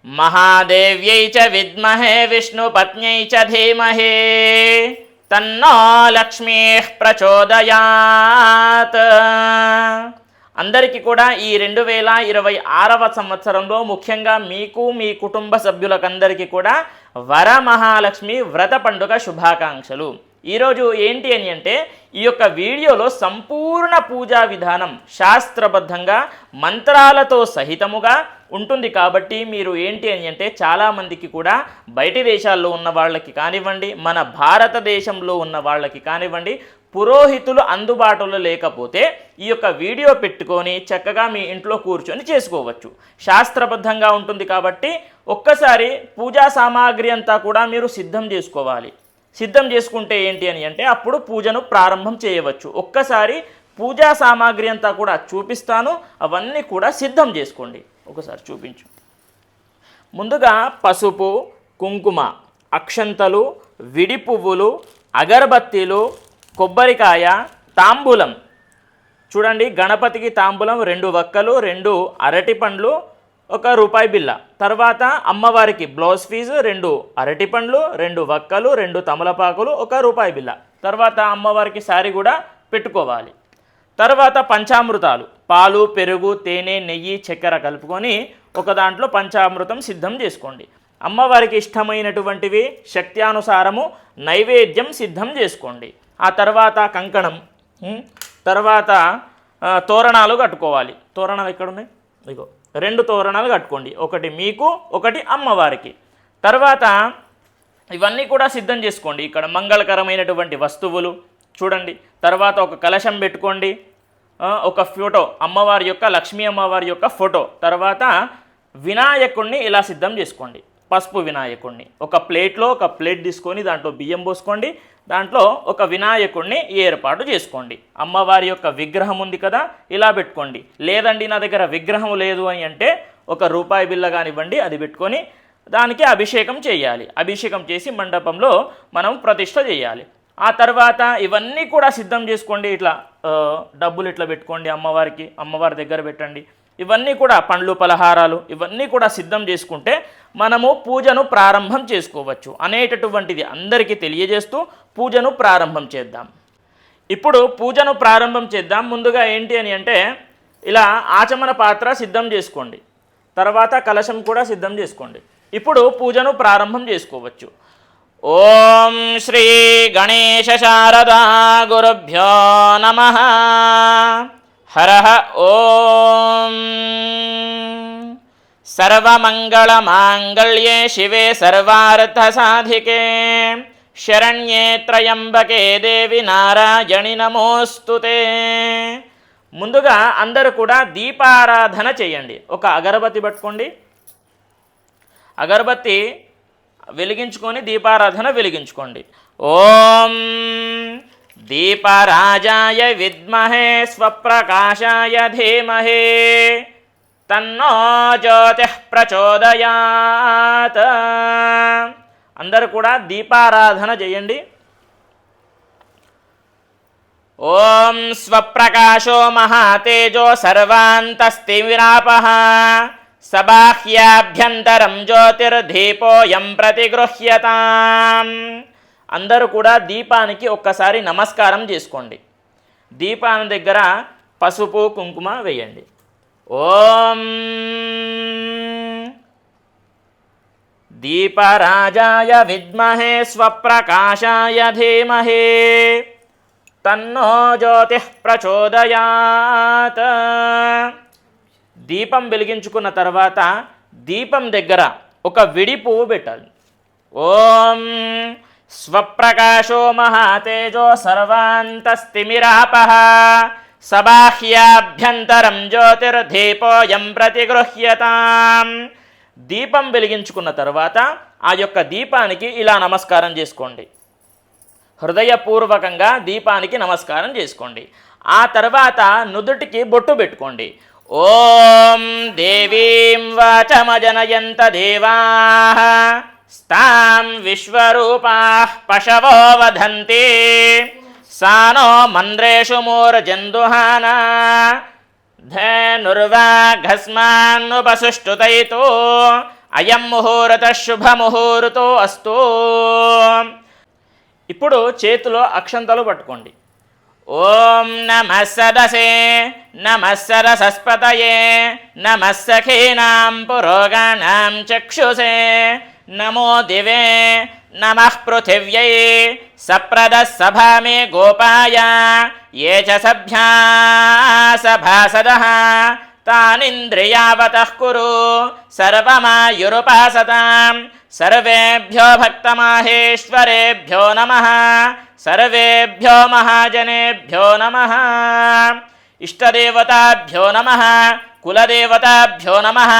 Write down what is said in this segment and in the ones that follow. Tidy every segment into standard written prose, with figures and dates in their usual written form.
महादेव्यै च विद्महे विष्णुपत्न्यै च धीमहि तन्नो लक्ष्मीः ప్రచోదయాత్. అందరికీ కూడా ఈ 2026వ సంవత్సరంలో ముఖ్యంగా మీకు మీ కుటుంబ సభ్యులకందరికీ కూడా వరమహాలక్ష్మి వ్రత పండుగ శుభాకాంక్షలు. ఈరోజు ఏంటి అని అంటే ఈ యొక్క వీడియోలో సంపూర్ణ పూజా విధానం శాస్త్రబద్ధంగా మంత్రాలతో సహితముగా ఉంటుంది. కాబట్టి మీరు ఏంటి అని అంటే చాలామందికి కూడా బయటి దేశాల్లో ఉన్న వాళ్ళకి కానివ్వండి, మన భారతదేశంలో ఉన్న వాళ్ళకి కానివ్వండి, పురోహితులు అందుబాటులో లేకపోతే ఈ యొక్క వీడియో పెట్టుకొని చక్కగా మీ ఇంట్లో కూర్చొని చేసుకోవచ్చు. శాస్త్రబద్ధంగా ఉంటుంది కాబట్టి ఒక్కసారి పూజా సామాగ్రి అంతా కూడా మీరు సిద్ధం చేసుకోవాలి. సిద్ధం చేసుకుంటే ఏంటి అని అంటే అప్పుడు పూజను ప్రారంభం చేయవచ్చు. ఒక్కసారి పూజా సామాగ్రి అంతా కూడా చూపిస్తాను, అవన్నీ కూడా సిద్ధం చేసుకోండి. ఒకసారి చూపించు. ముందుగా పసుపు, కుంకుమ, అక్షంతలు, విడి పువ్వులు, అగరబత్తీలు, కొబ్బరికాయ, తాంబూలం. చూడండి, గణపతికి తాంబూలం 2 వక్కలు, 2 అరటి పండ్లు, 1 రూపాయి బిల్ల. తర్వాత అమ్మవారికి బ్లౌజ్ ఫీజు 2 అరటి పండ్లు, 2 వక్కలు, 2 తమలపాకులు, 1 రూపాయి బిల్ల. తర్వాత అమ్మవారికి సారీ కూడా పెట్టుకోవాలి. తర్వాత పంచామృతాలు, పాలు, పెరుగు, తేనె, నెయ్యి, చక్కెర కలుపుకొని ఒక దాంట్లో పంచామృతం సిద్ధం చేసుకోండి. అమ్మవారికి ఇష్టమైనటువంటివి శక్త్యానుసారము నైవేద్యం సిద్ధం చేసుకోండి. ఆ తర్వాత కంకణం, తర్వాత తోరణాలు కట్టుకోవాలి. తోరణాలు ఎక్కడున్నాయి? ఇగో 2 తోరణాలు కట్టుకోండి, ఒకటి మీకు, ఒకటి అమ్మవారికి. తర్వాత ఇవన్నీ కూడా సిద్ధం చేసుకోండి. ఇక్కడ మంగళకరమైనటువంటి వస్తువులు చూడండి. తర్వాత ఒక కలశం పెట్టుకోండి, ఒక ఫోటో, అమ్మవారి యొక్క లక్ష్మీ అమ్మవారి యొక్క ఫోటో. తర్వాత వినాయకుడిని ఇలా సిద్ధం చేసుకోండి, పసుపు వినాయకుడిని. ఒక ప్లేట్లో ఒక ప్లేట్ తీసుకొని దాంట్లో బియ్యం పోసుకోండి, దాంట్లో ఒక వినాయకుడిని ఏర్పాటు చేసుకోండి. అమ్మవారి యొక్క విగ్రహం ఉంది కదా, ఇలా పెట్టుకోండి. లేదండి నా దగ్గర విగ్రహం లేదు అని అంటే 1 రూపాయి బిల్ల కానివ్వండి, అది పెట్టుకొని దానికి అభిషేకం చేయాలి. అభిషేకం చేసి మండపంలో మనం ప్రతిష్ఠ చేయాలి. ఆ తర్వాత ఇవన్నీ కూడా సిద్ధం చేసుకోండి. ఇట్లా డబ్బులు ఇట్లా పెట్టుకోండి, అమ్మవారి దగ్గర పెట్టండి. ఇవన్నీ కూడా పండ్లు, పలహారాలు ఇవన్నీ కూడా సిద్ధం చేసుకుంటే మనము పూజను ప్రారంభం చేసుకోవచ్చు అనేటటువంటిది అందరికీ తెలియజేస్తూ పూజను ప్రారంభం చేద్దాం. ఇప్పుడు పూజను ప్రారంభం చేద్దాం. ముందుగా ఏంటి అని అంటే ఇలా ఆచమన పాత్ర సిద్ధం చేసుకోండి, తర్వాత కలశం కూడా సిద్ధం చేసుకోండి. ఇప్పుడు పూజను ప్రారంభం చేసుకోవచ్చు. ఓం శ్రీ గణేశ శారదా గురుభ్యో నమః. హరః ఓం. సర్వమంగళమాంగళ్యే శివే సర్వార్థసాధికే శరణ్యే త్రయంబకే దేవి నారాయణి నమోస్తుతే. ముందుగా అందరూ కూడా దీపారాధన చేయండి. ఒక అగరబత్తి పట్టుకోండి, అగరబత్తి వెలిగించుకొని దీపారాధన వెలిగించుకోండి. ఓం దీపరాజాయ విద్మహే స్వప్రకాశాయ ధీమహి తన్నో జ్యోతిః ప్రచోదయాత్. అందరూ కూడా దీపారాధన చేయండి. ఓం స్వప్రకాశో మహాతేజో సర్వాంతస్తిమిరాపః సబాహ్యాభ్యంతరం జ్యోతిర్దీపోయం ప్రతిగృహ్యతాం. అందరూ కూడా దీపానికి ఒక్కసారి నమస్కారం చేసుకోండి. దీపాన్ని దగ్గర పసుపు, కుంకుమ వేయండి. ఓం దీపరాజాయ విద్మహే స్వప్రకాశాయ ధీమహి తన్నో జ్యోతిః ప్రచోదయాత్. దీపం వెలిగించుకున్న తర్వాత దీపం దగ్గర ఒక విడి పువ్వు పెట్టాలి. ఓం స్వప్రకాశో మహాతేజో సర్వాంతస్తిమిరాపః సబాహ్యాభ్యంతరం జ్యోతిర్దీపోయం ప్రతిగృహ్యతాం. దీపం వెలిగించుకున్న తర్వాత ఆ యొక్క దీపానికి ఇలా నమస్కారం చేసుకోండి. హృదయపూర్వకంగా దీపానికి నమస్కారం చేసుకోండి. ఆ తర్వాత నుదుటికి బొట్టు పెట్టుకోండి. ఓం దేవీం వాచమజనయంత దేవాః స్తాం విశ్వరూపాః పశవో వదంతి సానో మంద్రేషు మూర్జందుహానా ధనుర్వాఘస్మాన్నుపసుష్టుతైతో అయం ముహూర్త శుభముహూర్తో అస్తు. ఇప్పుడు చేతిలో అక్షంతలు పట్టుకోండి. ఓం నమః సదసే నమః సరసస్పతయే నమః సఖీనాం పురోగానాం చక్షుషే నమో దివే నమః పృథివ్యై సప్రదః సభామే గోపాయ ఏ చ సభ్యా సభాసదః తానింద్రియావతః కురు సర్వమాయురుపాసతాం. సర్వేభ్యో భక్తమాహేశ్వరేభ్యో నమః సర్వేభ్యో మహాజనేభ్యో నమః. ఇష్టదేవతాభ్యో నమః కులదేవతాభ్యో నమః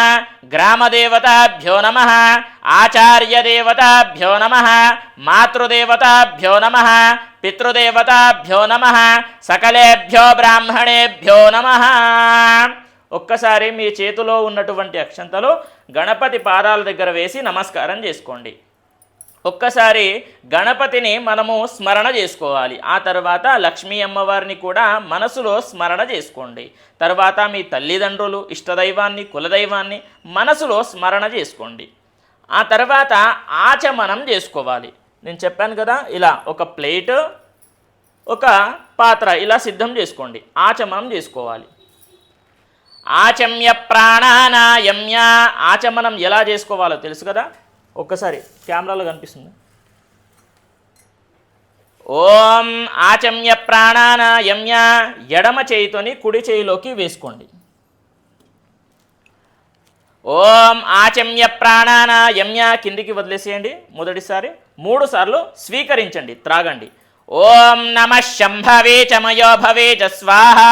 గ్రామదేవతాభ్యో నమః ఆచార్యదేవతాభ్యో నమః మాతృదేవతాభ్యో నమః పితృదేవతాభ్యో నమః సకలేభ్యో బ్రాహ్మణేభ్యో నమః. ఒక్కసారి మీ చేతిలో ఉన్నటువంటి అక్షంతలు గణపతి పాదాల దగ్గర వేసి నమస్కారం చేసుకోండి. ఒక్కసారి గణపతిని మనము స్మరణ చేసుకోవాలి. ఆ తర్వాత లక్ష్మీ అమ్మవారిని కూడా మనసులో స్మరణ చేసుకోండి. తర్వాత మీ తల్లిదండ్రులు, ఇష్టదైవాన్ని, కులదైవాన్ని మనసులో స్మరణ చేసుకోండి. ఆ తర్వాత ఆచమనం చేసుకోవాలి. నేను చెప్పాను కదా, ఇలా ఒక ప్లేట్, ఒక పాత్ర ఇలా సిద్ధం చేసుకోండి. ఆచమనం చేసుకోవాలి. ఆచమ్య ప్రాణానాయమ్య. ఆచమనం ఎలా చేసుకోవాలో తెలుసు కదా, ఒక్కసారి కెమెరాలో కనిపిస్తుంది. ఓం ఆచమ్య ప్రాణానాయమ్య. ఎడమ చేయితోని కుడి చేయిలోకి వేసుకోండి. ఓం ఆచమ్య ప్రాణానాయమ్య. కిందికి వదిలేసేయండి. మొదటిసారి 3 సార్లు స్వీకరించండి, త్రాగండి. ఓం నమః శంభవే చ మయో భవే చ స్వాహా.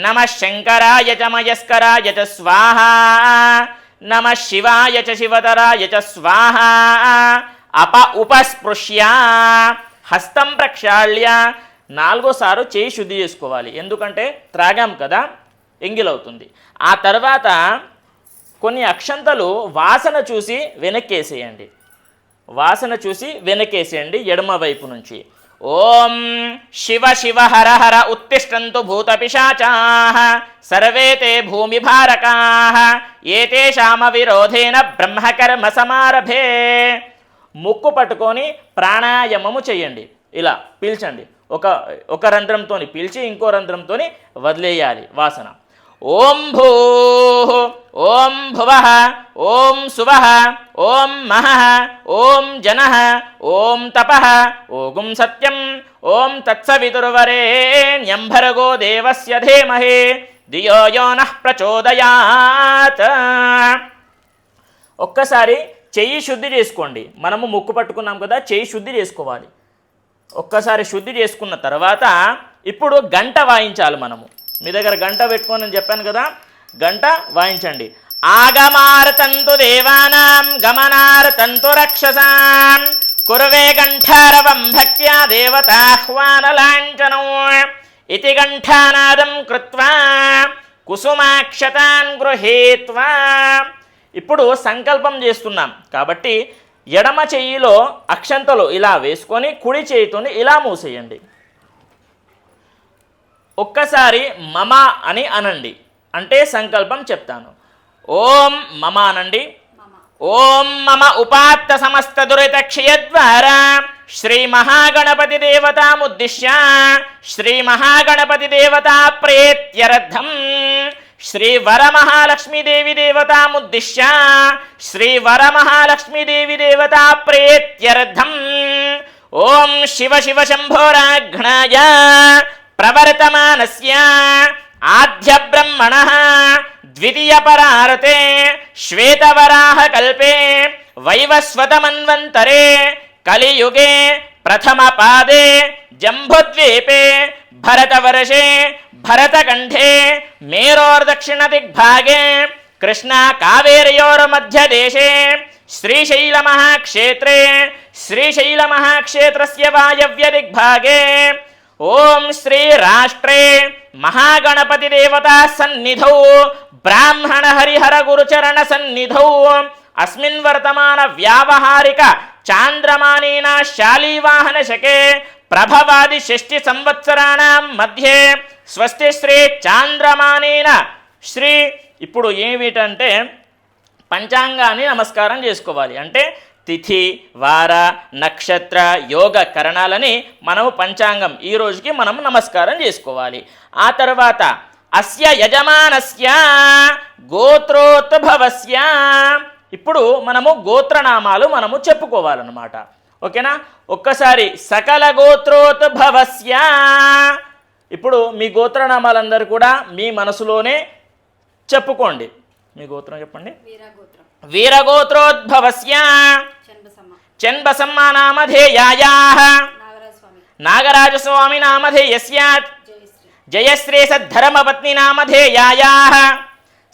నమః శంకరాయ చ మయస్కరాయ చ స్వాహా. నమః శివాయ చ శివతరాయ చ స్వాహా. ఉపస్పృశ్య హస్తం ప్రక్షాళ్య 4వ సారు చేయి శుద్ధి చేసుకోవాలి. ఎందుకంటే త్రాగాం కదా, ఎంగిలవుతుంది. ఆ తర్వాత కొన్ని అక్షంతలు వాసన చూసి వెనక్కేసేయండి. వాసన చూసి వెనక్కేసేయండి ఎడమ వైపు నుంచి. ఓం శివ శివ హర హర ఉత్తిష్టంతు భూతపిశాచాః సర్వే తే భూమిభారకాః ఏతేషామ విరోధేన బ్రహ్మకర్మ సమారభే. ముక్కు పట్టుకొని ప్రాణాయామము చేయండి. ఇలా పీల్చండి. ఒక రంధ్రంతో పీల్చి ఇంకో రంధ్రంతో వదిలేయాలి వాసన. ఓం భూః ఓం భువః ఓం సువః ఓం మహః ఓం జనః ఓం తపః ఓం సత్యం ఓం తత్సవితుర్వరేణ్యం భర్గో దేవస్య ధీమహి ధియో యో నః ప్రచోదయాత్. ఒక్కసారి చెయ్యి శుద్ధి చేసుకోండి. మనము ముక్కు పట్టుకున్నాం కదా, చెయ్యి శుద్ధి చేసుకోవాలి. ఒక్కసారి శుద్ధి చేసుకున్న తర్వాత ఇప్పుడు గంట వాయించాలి. మనము మీ దగ్గర గంట పెట్టుకొని నేను చెప్పాను కదా, గంట వాయించండి. ఆగమార్తంతు దేవానాం గమనార్తంతు రక్షసాం కుర్వే గంఠారవం భక్త్యా దేవతాహ్వానలాంఛనం ఇతి గంఠానాదం కృత్వా కుసుమాక్షతాన్ గృహీత్వా. ఇప్పుడు సంకల్పం చేస్తున్నాం కాబట్టి ఎడమ చెయ్యిలో అక్షంతలు ఇలా వేసుకొని కుడి చేయితోని ఇలా మూసేయండి. ఒక్కసారి మమ అని అనండి, అంటే సంకల్పం చెప్తాను. ఓం మమ అనండి. ఓం మమ ఉపాత్త సమస్త దురిత క్షయద్వారా శ్రీ మహాగణపతి దేవతాముద్దిశ్య శ్రీ మహాగణపతి దేవతా ప్రేత్యర్థం శ్రీ వరమహాలక్ష్మీదేవి దేవతాముద్దిశ్య శ్రీ వరమహాలక్ష్మీదేవి దేవతా ప్రేత్యర్థం ఓం శివ శివ శంభోరాఘ్నాయ ప్రవర్తమానస్య ఆద్య బ్రహ్మణః ద్వితీయ పరారతే శ్వేతవరాహ కల్పే వైవస్వతమన్వంతరే కలియుగే ప్రథమ పాదే జంబుద్వీపే భరతవర్షే భరతకంఠే మేరోర్దక్షిణ దిగ్భాగే కృష్ణా కావేర్యోర్మధ్యదేశే శ్రీశైలమహాక్షేత్రే శ్రీశైలమహాక్షేత్రస్య వాయవ్య దిగ్భాగే ఓం శ్రీ రాష్ట్రే మహాగణపతి దేవతా సన్నిధౌ బ్రాహ్మణ హరిహర గురుచరణ సన్నిధౌ అస్మిన్ వర్తమాన వ్యావహారిక చాంద్రమానేన శాలీవాహన శకే ప్రభవాది షష్ఠి సంవత్సరాణం మధ్యే స్వస్తి శ్రీ చాంద్రమానేన శ్రీ. ఇప్పుడు ఏమిటంటే పంచాంగాన్ని నమస్కారం చేసుకోవాలి. అంటే తిథి, వార, నక్షత్ర, యోగ కరణాలని మనము పంచాంగం ఈ రోజుకి మనం నమస్కారం చేసుకోవాలి. ఆ తర్వాత అస్య యజమానస్య గోత్రోద్భవస్య, ఇప్పుడు మనము గోత్రనామాలు మనము చెప్పుకోవాలన్నమాట. ఓకేనా? ఒక్కసారి సకల గోత్రోద్భవస్య. ఇప్పుడు మీ గోత్రనామాలందరూ కూడా మీ మనసులోనే చెప్పుకోండి. మీ గోత్రం చెప్పండి. వీరగోత్రోద్భవస్య చన్బసమ్మ నామధేయాయాః నాగరాజస్వామి నామధేయస్య జయశ్రేషద్ధర్మపత్ని నామధేయాయాః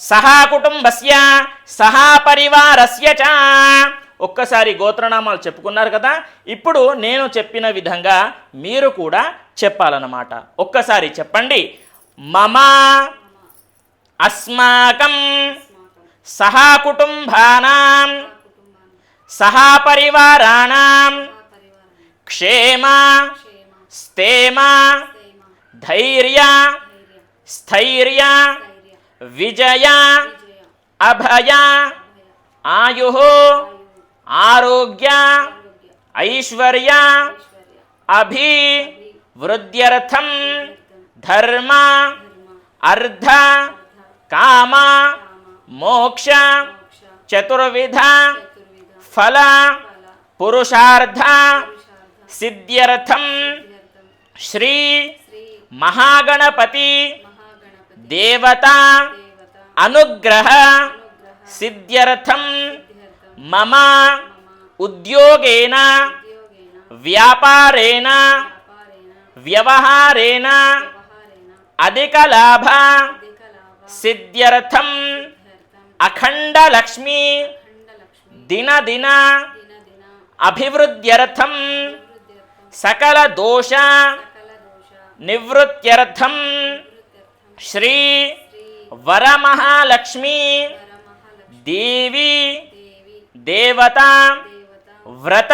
సహా కుటుంబస్య సహా పరివారస్య చ. ఒక్కసారి గోత్రనామాలు చెప్పుకున్నారు కదా, ఇప్పుడు నేను చెప్పిన విధంగా మీరు కూడా చెప్పాలన్నమాట. ఒక్కసారి చెప్పండి. మమ అస్మాకం సహా కుటుంబానాం సహా పరివారాణాం క్షేమ స్థేమ ధైర్య స్థైర్య విజయ అభయ ఆయు ఆరోగ్య ఐశ్వర్య అభివృద్ధ్యర్థం ధర్మ అర్థ కామ మోక్ష చతుర్విధ ఫల పురుషార్థ సిద్ధ్యర్థం శ్రీ మహాగణపతి దేవత అనుగ్రహ సిద్ధ్యర్థం మమ ఉద్యోగేన వ్యాపారేణ వ్యవహారేణ అధిక లాభ సిద్ధ్యర్థం అఖండ లక్ష్మీ దినదిన అభివృద్ధ్యర్థం సకల దోష నివృత్త్యర్థం శ్రీ వరమహాలక్ష్మీ దేవి దేవత వ్రత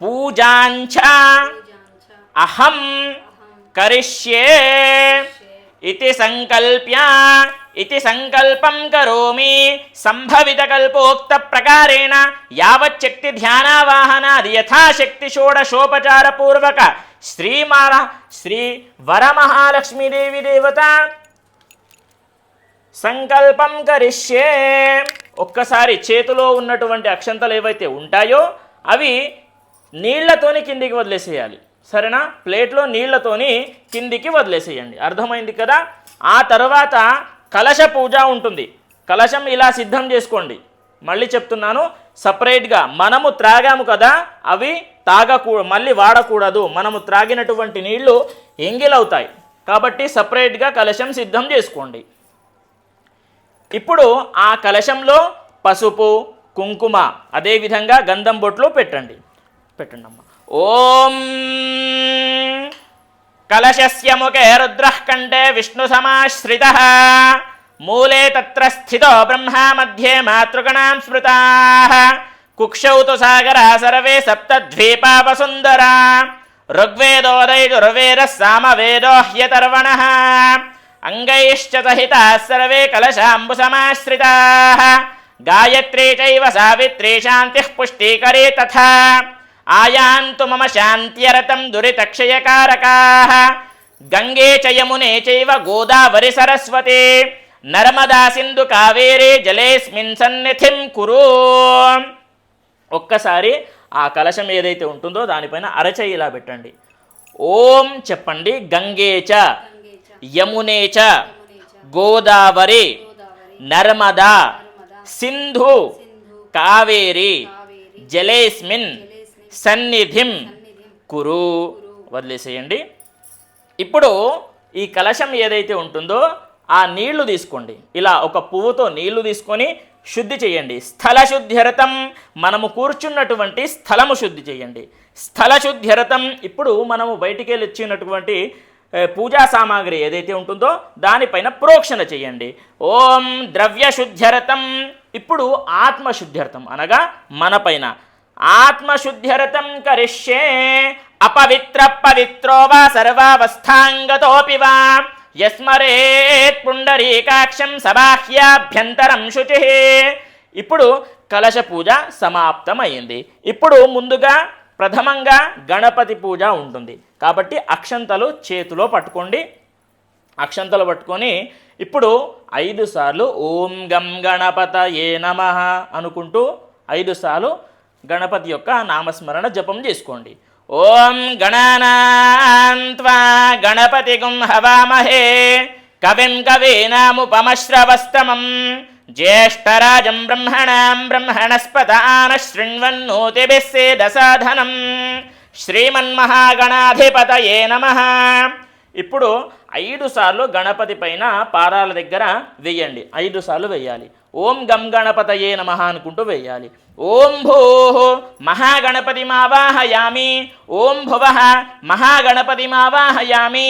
పూజాంచ అహం కరిష్యే ఇతి సంకల్ప్య ఇతి సంకల్పం కరోమి. సంభవిత కల్పోక్త ప్రకారేణ యావచ్చక్తి ధ్యానావాహనాది యథాశక్తి షోడశోపచార పూర్వక శ్రీ వరమహాలక్ష్మీదేవి దేవత సంకల్పం కరిష్యే. ఒక్కసారి చేతిలో ఉన్నటువంటి అక్షంతలు ఏవైతే ఉంటాయో అవి నీళ్లతోని కిందికి వదిలేసేయాలి. సరేనా? ప్లేట్లో నీళ్లతోని కిందికి వదిలేసేయండి. అర్థమైంది కదా? ఆ తర్వాత కలశ పూజ ఉంటుంది. కలశం ఇలా సిద్ధం చేసుకోండి. మళ్ళీ చెప్తున్నాను, సపరేట్గా మనము త్రాగాము కదా, అవి మళ్ళీ వాడకూడదు. మనము త్రాగినటువంటి నీళ్లు ఎంగిలవుతాయి కాబట్టి సపరేట్గా కలశం సిద్ధం చేసుకోండి. ఇప్పుడు ఆ కలశంలో పసుపు, కుంకుమ, అదేవిధంగా గంధం బొట్లు పెట్టండి అమ్మ. ఓం కలశస్య ముఖే రుద్రః కంఠే విష్ణు సమాశ్రితః మూలే తత్ర స్థితో బ్రహ్మ మధ్యే మాతృగణాం స్మృతాః కుక్షౌ తు సాగరః సర్వే సప్తద్వీపా వసుంధరా ఋగ్వేదోదయజుర్వేదः సామవేదో హ్యతర్వణः అంగైశ్చ సహితాः సర్వే కలశాంబుసమాశ్రితాः గాయత్రీ చైవ సావిత్రీ శాంతిః పుష్టీకరీ తథా ఆయాంతు మమ శాంత్యరతం దురితక్షయకారకాః గంగే చ యమునే చైవ గోదావరి సరస్వతి నర్మదా సింధు కావేరీ జలేస్మిన్ సన్నిధిం కురు. ఒక్కసారి ఆ కలశం ఏదైతే ఉంటుందో దానిపైన అరచేయి ఇలా పెట్టండి. ఓం చెప్పండి. గంగే చ యమునే చ గోదావరి నర్మదా సింధు కావేరి జలేస్మిన్ సన్నిధిం కురు. వదిలేసేయండి. ఇప్పుడు ఈ కలశం ఏదైతే ఉంటుందో ఆ నీళ్లు తీసుకోండి. ఇలా ఒక పువ్వుతో నీళ్లు తీసుకొని శుద్ధి చేయండి. స్థల శుద్ధ్యరతం, మనము కూర్చున్నటువంటి స్థలము శుద్ధి చేయండి. స్థల శుద్ధ్యరతం. ఇప్పుడు మనము బయటికి వెళ్ళి ఇచ్చినటువంటి పూజా సామాగ్రి ఏదైతే ఉంటుందో దానిపైన ప్రోక్షణ చేయండి. ఓం ద్రవ్య శుద్ధ్యరతం. ఇప్పుడు ఆత్మశుద్ధ్యర్థం అనగా మనపైన ఆత్మశుద్ధ్యరతం కరిష్యే. అపవిత్ర పవిత్రో వా సర్వావస్థాంగతోపి వా యస్మరేత్ పుండరీకాక్షం సబాహ్యాభ్యంతరం శుచి. ఇప్పుడు కలశ పూజ సమాప్తమైంది. ఇప్పుడు ముందుగా ప్రథమంగా గణపతి పూజ ఉంటుంది కాబట్టి అక్షంతలు చేతిలో పట్టుకోండి. అక్షంతలు పట్టుకొని ఇప్పుడు 5 సార్లు ఓం గం గణపతయే నమః అనుకుంటూ 5 సార్లు గణపతి యొక్క నామస్మరణ జపం చేసుకోండి. ఓం గణానాం త్వా గణపతిగుం హవామహే కవిం కవీనాముపమశ్రవస్తమం జ్యేష్ఠరాజం బ్రహ్మణాం బ్రహ్మణస్పత ఆనశృణ్వన్నోతిభిः సేదసాధనం శ్రీమన్మహాగణాధిపతయే నమః. ఇప్పుడు 5 సార్లు గణపతి పైన పాదాల దగ్గర వెయ్యండి. 5 సార్లు వెయ్యాలి. ఓం గం గణపతయే నమః అనుకుంటూ వెయ్యాలి. ఓం భూః మహాగణపతిమావాహయామి. ఓం భువః మహాగణపతిమావాహయామి.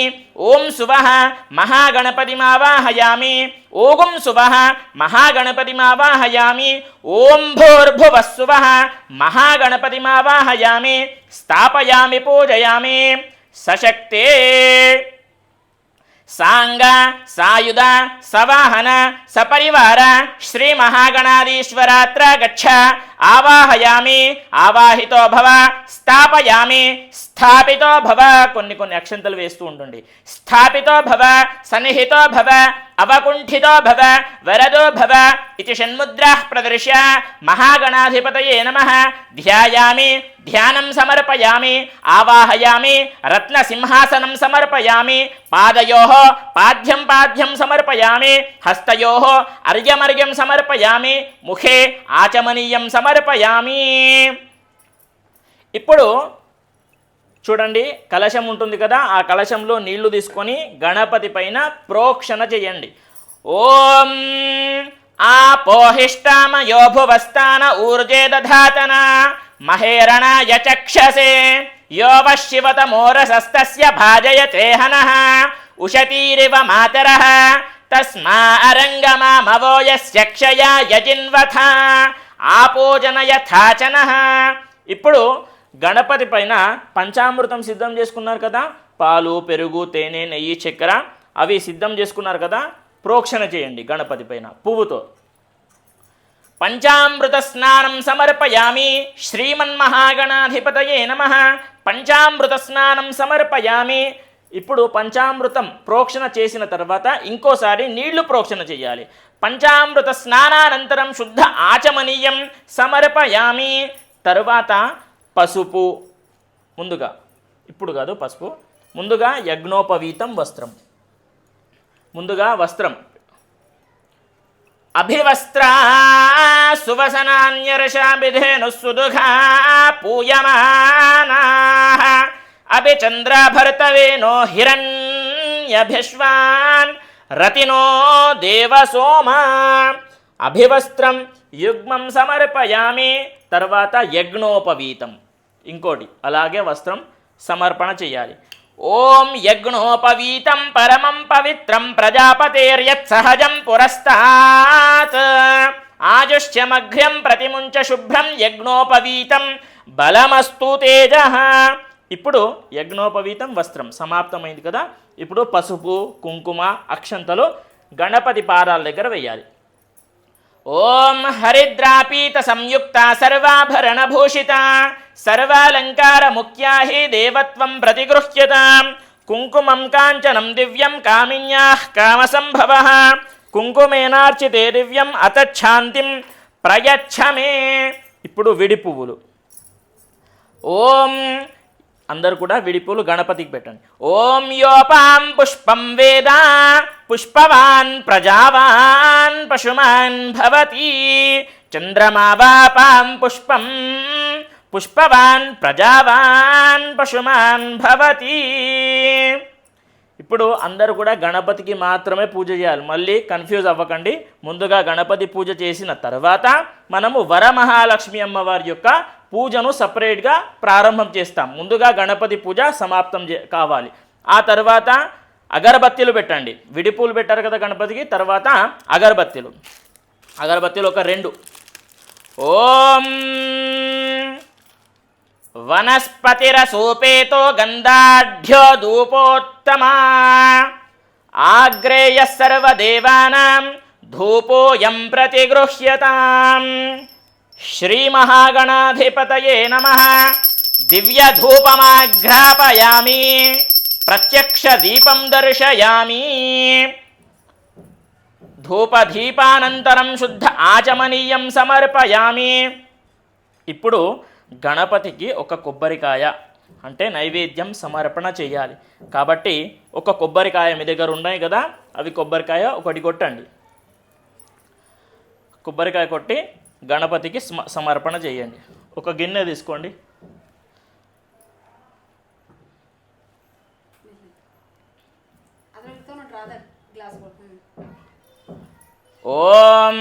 ఓం సువః మహాగణపతిమావాహయామి. ఓం సువః మహాగణపతిమావాహయామి. ఓం భూర్భువః సువః మహాగణపతిమావాహయామి. స్థాపయామి పూజయామి. సశక్తే సాంగ సాయుధ సవాహన సపరివార శ్రీ మహాగణాధీశ్వరాత్ర గచ్చ. ఆవాహయామి ఆవాహితో భవ. స్థాపయామి స్థాపితో భవ. కొన్ని అక్షంతలు వేస్తూ ఉంటుంది. స్థాపితో భవ సన్నిహితో భవ అవకుంఠితో భవ వరదో భవ ఇది షణ్ముద్రాః ప్రదర్శ్య మహాగణాధిపతయే నమః. ధ్యాయామి ధ్యానం సమర్పయామి. ఆవాహయామి రత్నసింహాసనం సమర్పయామి. పాదయోః పాద్యం సమర్పయామి. హస్తయోః అర్ఘ్యమర్ఘ్యం సమర్పయామి. ముఖే ఆచమనీయం సమర్పయామి. ఇప్పుడు చూడండి, కలశం ఉంటుంది కదా, ఆ కలశంలో నీళ్లు తీసుకొని గణపతి పైన ప్రోక్షణ చేయండి. ఓం ఆపోహిష్టామయో భువస్థాన ఊర్జే దధాతన మహేరణాయ చక్షసే యో వశివతమోరసస్తస్య భాజయతే హనః ఉషతీరివ మాతరః తస్మా అరంగమామవో యస్య క్షయా యజిన్వథ ఆపోజన యథాచనః. ఇప్పుడు గణపతి పైన పంచామృతం సిద్ధం చేసుకున్నారు కదా, పాలు పెరుగు తేనె నెయ్యి చక్కెర అవి సిద్ధం చేసుకున్నారు కదా, ప్రోక్షణ చేయండి గణపతి పైన పువ్వుతో. పంచామృత స్నానం సమర్పయామి. శ్రీమన్మహాగణాధిపతయే నమః. పంచామృత స్నానం సమర్పయామి. ఇప్పుడు పంచామృతం ప్రోక్షణ చేసిన తర్వాత ఇంకోసారి నీళ్లు ప్రోక్షణ చేయాలి. పంచామృత స్నానానంతరం శుద్ధ ఆచమనీయం సమర్పయామి. తరువాత పసుపు, ముందుగా ఇప్పుడు కాదు పసుపు, ముందుగా యజ్ఞోపవీతం వస్త్రం, ముందుగా వస్త్రం. అభివస్త్రా సువసనాన్యర్షాభిధేను సుదుఘా పూయమానాః అభిచంద్రాభర్తవేనో హిరణ్యభిష్వాన్ రతినో దేవసోమా. అభివస్త్రం యుగ్మం సమర్పయామి. తర్వాత యజ్ఞోపవీతం ఇంకోటి అలాగే వస్త్రం సమర్పణ చేయాలి. ఓం యజ్ఞోపవీతం పరమం పవిత్రం ప్రజాపతేర్యత్ సహజం పురస్తాత్ ఆజుష్యమఘ్ర్యం ప్రతిముంచ శుభ్రం యజ్ఞోపవీతం బలమస్తు తేజః. ఇప్పుడు యజ్ఞోపవీతం వస్త్రం సమాప్తమైంది కదా, ఇప్పుడు పసుపు కుంకుమ అక్షంతలు గణపతి పాదాల దగ్గర వేయాలి. ఓం హరిద్రాపీత సంయుక్త సర్వాభరణ భూషిత సర్వాలంకార ముఖ్యా హి దేవత్వం ప్రతిగృహ్యత కుంకుమం కాంచనం దివ్యం కామిన్యాః కామసంభవః కుంకుమేనార్చితే దివ్యం అతచ్ఛాంతిం ప్రయచ్ఛమే. ఇప్పుడు విడి పువ్వులు. ఓం అందరూ కూడా విడిపులు గణపతికి పెట్టండి. ఓం యోపాం పుష్పం వేద పుష్పవాన్ ప్రజావాన్ పశుమాన్ భవతి చంద్రమావాపాం పుష్పం పుష్పవాన్ ప్రజావాన్ పశుమాన్ భవతి. ఇప్పుడు అందరూ కూడా గణపతికి మాత్రమే పూజ చేయాలి, మళ్ళీ కన్ఫ్యూజ్ అవ్వకండి. ముందుగా గణపతి పూజ చేసిన తర్వాత మనము వరమహాలక్ష్మి అమ్మవారి యొక్క పూజను సపరేట్గా ప్రారంభం చేస్తాం. ముందుగా గణపతి పూజ సమాప్తం కావాలి. ఆ తర్వాత అగరబత్తీలు పెట్టండి. విడిపూలు పెట్టారు కదా గణపతికి, తర్వాత అగరబత్తీలు ఒక 2. ఓం వనస్పతిరసోపేతో గంధాఢ్యో ధూపోత్తమా ఆగ్రేయ సర్వదేవానాం ధూపోయం ప్రతిగృహ్యతాం. శ్రీమహాగణాధిపతయే నమః. దివ్యధూపమాఘ్రాపయామి. ప్రత్యక్ష దీపం దర్శయామి. ధూపదీపానంతరం శుద్ధ ఆచమనీయం సమర్పయామి. ఇప్పుడు గణపతికి ఒక కొబ్బరికాయ అంటే నైవేద్యం సమర్పణ చేయాలి. కాబట్టి ఒక కొబ్బరికాయ మీ దగ్గర ఉన్నాయి కదా, అవి కొబ్బరికాయ ఒకటి కొట్టండి. కొబ్బరికాయ కొట్టి గణపతికి సమర్పణ చేయండి. ఒక గిన్నె తీసుకోండి. ఓం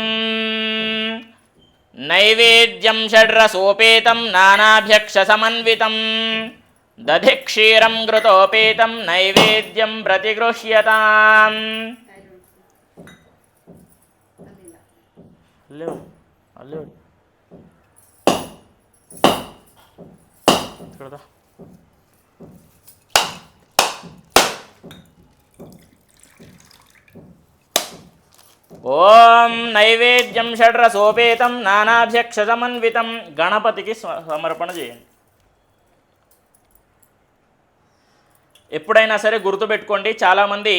నైవేద్యం షడ్రసోపేతం నానాభ్యక్ష సమన్వితం దధి క్షీరం ఘృతోపేతం నైవేద్యం ప్రతిగృహ్యతాం. ఓం నైవేద్యం షడ్రసోపేతం నానాభ్యక్ష సమన్వితం. గణపతికి సమర్పణ చేయండి. ఎప్పుడైనా సరే గుర్తుపెట్టుకోండి, చాలామంది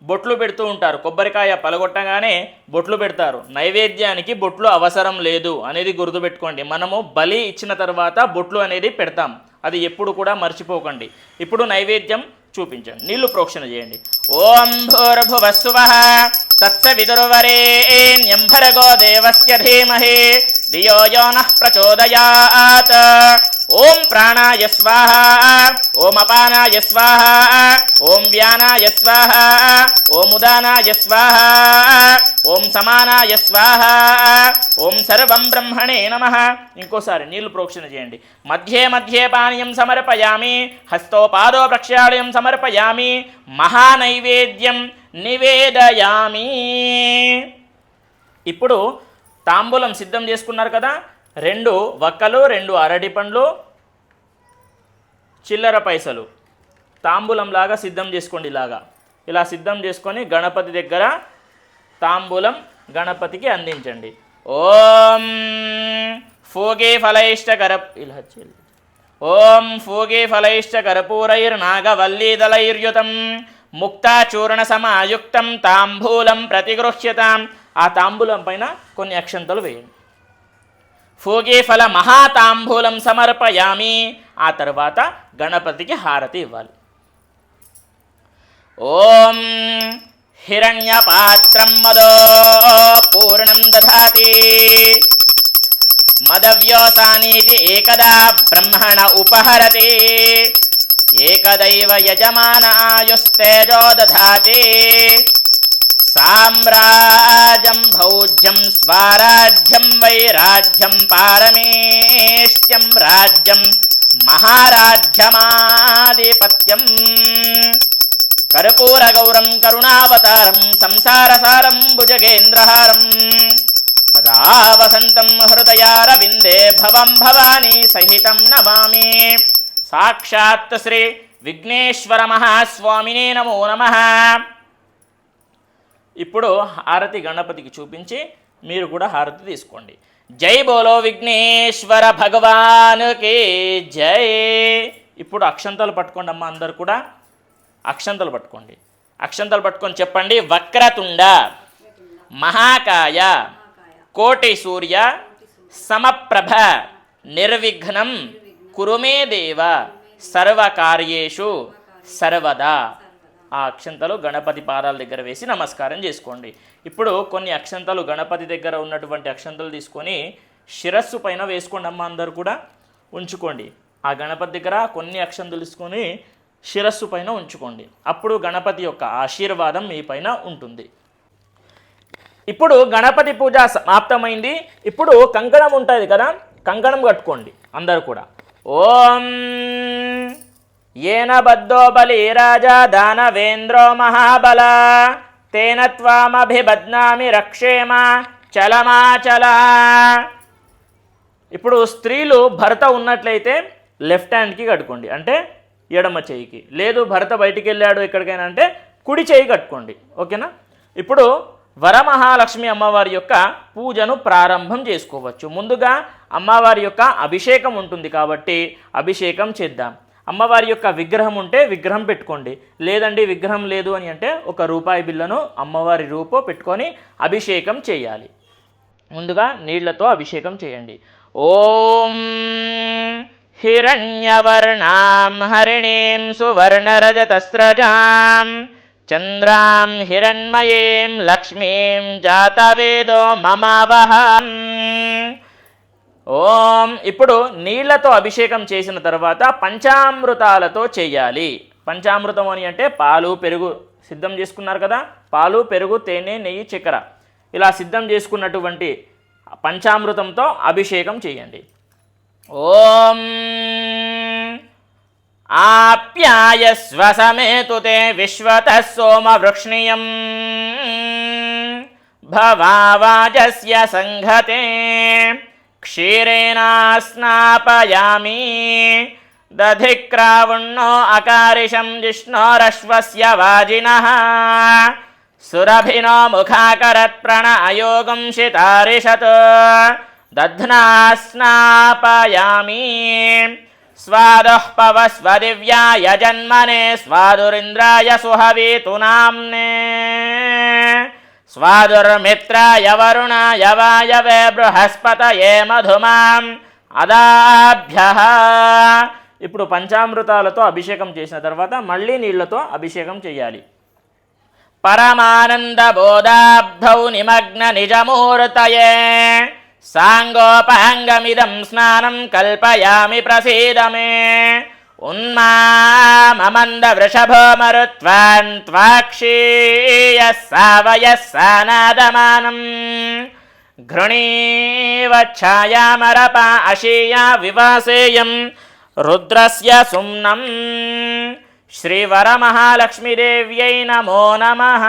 బొట్లు పెడుతూ ఉంటారు. కొబ్బరికాయ పలగొట్టగానే బొట్లు పెడతారు. నైవేద్యానికి బొట్లు అవసరం లేదు అనేది గుర్తుపెట్టుకోండి. మనము బలి ఇచ్చిన తర్వాత బొట్లు అనేది పెడతాం. అది ఎప్పుడు కూడా మర్చిపోకండి. ఇప్పుడు నైవేద్యం చూపించండి. నీళ్లు ప్రోక్షణ చేయండి. ఓం భూర్భువస్సువః తత్సవితుర్వరేణ్యం భర్గో దేవస్య ధీమహి ధియో యో నః ప్రచోదయాత్. ఓం ప్రాణాయ స్వాహా. ఓం అపానాయ స్వాహా. ఓం వ్యానాయ స్వాహా. ఓం ఉదానాయ స్వాహా. ఓం సమానాయ స్వాహా. ఓం సర్వం బ్రహ్మణే నమః. ఇంకోసారి నీళ్లు ప్రోక్షణ చేయండి. మధ్యే మధ్యే పానీయం సమర్పయామి. హస్తోపాదో ప్రక్షాళయం సమర్పయామి. మహానైవేద్యం నివేదయామి. ఇప్పుడు తాంబూలం సిద్ధం చేసుకున్నారు కదా, 2 వక్కలు, 2 అరటి పండ్లు, చిల్లర పైసలు తాంబూలంలాగా సిద్ధం చేసుకోండి. ఇలా సిద్ధం చేసుకొని గణపతి దగ్గర తాంబూలం గణపతికి అందించండి. ఓం ఫూగే ఫలైష్ట ఓం ఫూగే ఫలైష్ట కర్పూరైర్నాగవల్లీదలైర్యుతం ముక్తాచూర్ణ సమాయుక్తం తాంబూలం ప్రతిగృహ్యతాం. ఆ తాంబూలం పైన కొన్ని అక్షంతలు వేయండి. ఫూగే ఫల మహాతాంబూలం సమర్పయామి. ఆ తర్వాత గణపతికి హారతి ఇవ్వాలి. ఓం హిరణ్యపాత్రం మదో పూర్ణం దధాతి మదవ్యోసానీతి ఏకదా బ్రహ్మణ ఉపహరతి ఏకదైవ యజమానాయుస్తేజో దధాతి సామ్రాజ్యం భౌజ్యం స్వరాజ్యం వైరాజ్యం పారమేష్ట్యం రాజ్యం మహారాజ్యమాధిపత్యం కర్పూరగౌరం కరుణావతారం సంసారసారం భుజగేంద్రహారం సదా వసంతం హృదయారవిందే భవం భవానీ సహితం నమామి. సాక్షాత్ శ్రీ విఘ్నేశ్వర మహాస్వామినే నమో నమః. ఇప్పుడు హారతి గణపతికి చూపించి మీరు కూడా హారతి తీసుకోండి. జై బోలో విఘ్నేశ్వర భగవానుకి జై. ఇప్పుడు అక్షంతలు పట్టుకోండి అమ్మ, అందరు కూడా అక్షంతలు పట్టుకోండి. అక్షంతలు పట్టుకొని చెప్పండి. వక్రతుండ మహాకాయ కోటి సూర్య సమప్రభ నిర్విఘ్నం కురుమే దేవ సర్వకార్యేషు సర్వదా. ఆ అక్షంతలు గణపతి పాదాల దగ్గర వేసి నమస్కారం చేసుకోండి. ఇప్పుడు కొన్ని అక్షంతలు గణపతి దగ్గర ఉన్నటువంటి అక్షంతలు తీసుకొని శిరస్సు పైన వేసుకోండి అమ్మ, అందరు కూడా ఉంచుకోండి. ఆ గణపతి దగ్గర కొన్ని అక్షంతలు తీసుకొని శిరస్సు పైన ఉంచుకోండి. అప్పుడు గణపతి యొక్క ఆశీర్వాదం మీ పైన ఉంటుంది. ఇప్పుడు గణపతి పూజ సమాప్తమైంది. ఇప్పుడు కంకణం ఉంటుంది కదా, కంకణం కట్టుకోండి అందరు కూడా. ఓం ఏన బద్ధో బలి రాజా దానవేంద్రో మహాబల తేన త్వామభిబధ్నామి రక్షేమ చలమాచల. ఇప్పుడు స్త్రీలు భర్త ఉన్నట్లయితే లెఫ్ట్ హ్యాండ్కి కట్టుకోండి, అంటే ఎడమ చేయికి. లేదు భర్త బయటికి వెళ్ళాడు ఎక్కడికైనా అంటే కుడి చేయి కట్టుకోండి. ఓకేనా? ఇప్పుడు వరమహాలక్ష్మి అమ్మవారి యొక్క పూజను ప్రారంభం చేసుకోవచ్చు. ముందుగా అమ్మవారి యొక్క అభిషేకం ఉంటుంది కాబట్టి అభిషేకం చేద్దాం. అమ్మవారి యొక్క విగ్రహం ఉంటే విగ్రహం పెట్టుకోండి, లేదండి విగ్రహం లేదు అని అంటే ఒక రూపాయి బిళ్ళను అమ్మవారి రూపం పెట్టుకొని అభిషేకం చేయాలి. ముందుగా నీళ్లతో అభిషేకం చేయండి. ఓం హిరణ్యవర్ణాం హరిణీం సువర్ణరజతస్రజాం చంద్రాం హిరణ్మయీం లక్ష్మీం జాతవేదో మమావహం. ఓం. ఇప్పుడు నీళ్లతో అభిషేకం చేసిన తర్వాత పంచామృతాలతో చేయాలి. పంచామృతం అని అంటే పాలు పెరుగు సిద్ధం చేసుకున్నారు కదా, పాలు పెరుగు తేనె నెయ్యి చక్కెర ఇలా సిద్ధం చేసుకున్నటువంటి పంచామృతంతో అభిషేకం చేయండి. ఓం ఆప్యాయస్వ సమేతుతే విశ్వతః సోమవృక్ష్ణియం భవావాజస్య సంఘతే క్షీరేణ స్నాపయామి దధిక్రావుణ్ణో అకారిషం జిష్ణోరశ్వస్య వాజినః సురభినో ముఖాకరత్ ప్రణయోగం శితారిషత్ దధ్నా స్నాపయామి స్వాదః పవస్వదివ్యాయ జన్మనే స్వాదురింద్రాయ సుహవీతు నామ్నే స్వాదుర్మిత్రాయ వరుణాయ వాయవే బృహస్పతయే మధుమాం అదాభ్యః. ఇప్పుడు పంచామృతాలతో అభిషేకం చేసిన తర్వాత మళ్ళీ నీళ్లతో అభిషేకం చేయాలి. పరమానంద బోధాబ్ధౌ నిమగ్న నిజమూర్తయే సాంగోపాంగమిదం స్నానం కల్పయామి ప్రసీదమే ఉన్మామమంద వృషభో మరుత్వాన్ త్వాక్షీయ సావయ సానాదమానం ఘృణీవ ఛాయామరప అశీయా వివాసేయం రుద్రస్య సుమ్నం. శ్రీవరమహాలక్ష్మీదేవ్యై నమో నమః.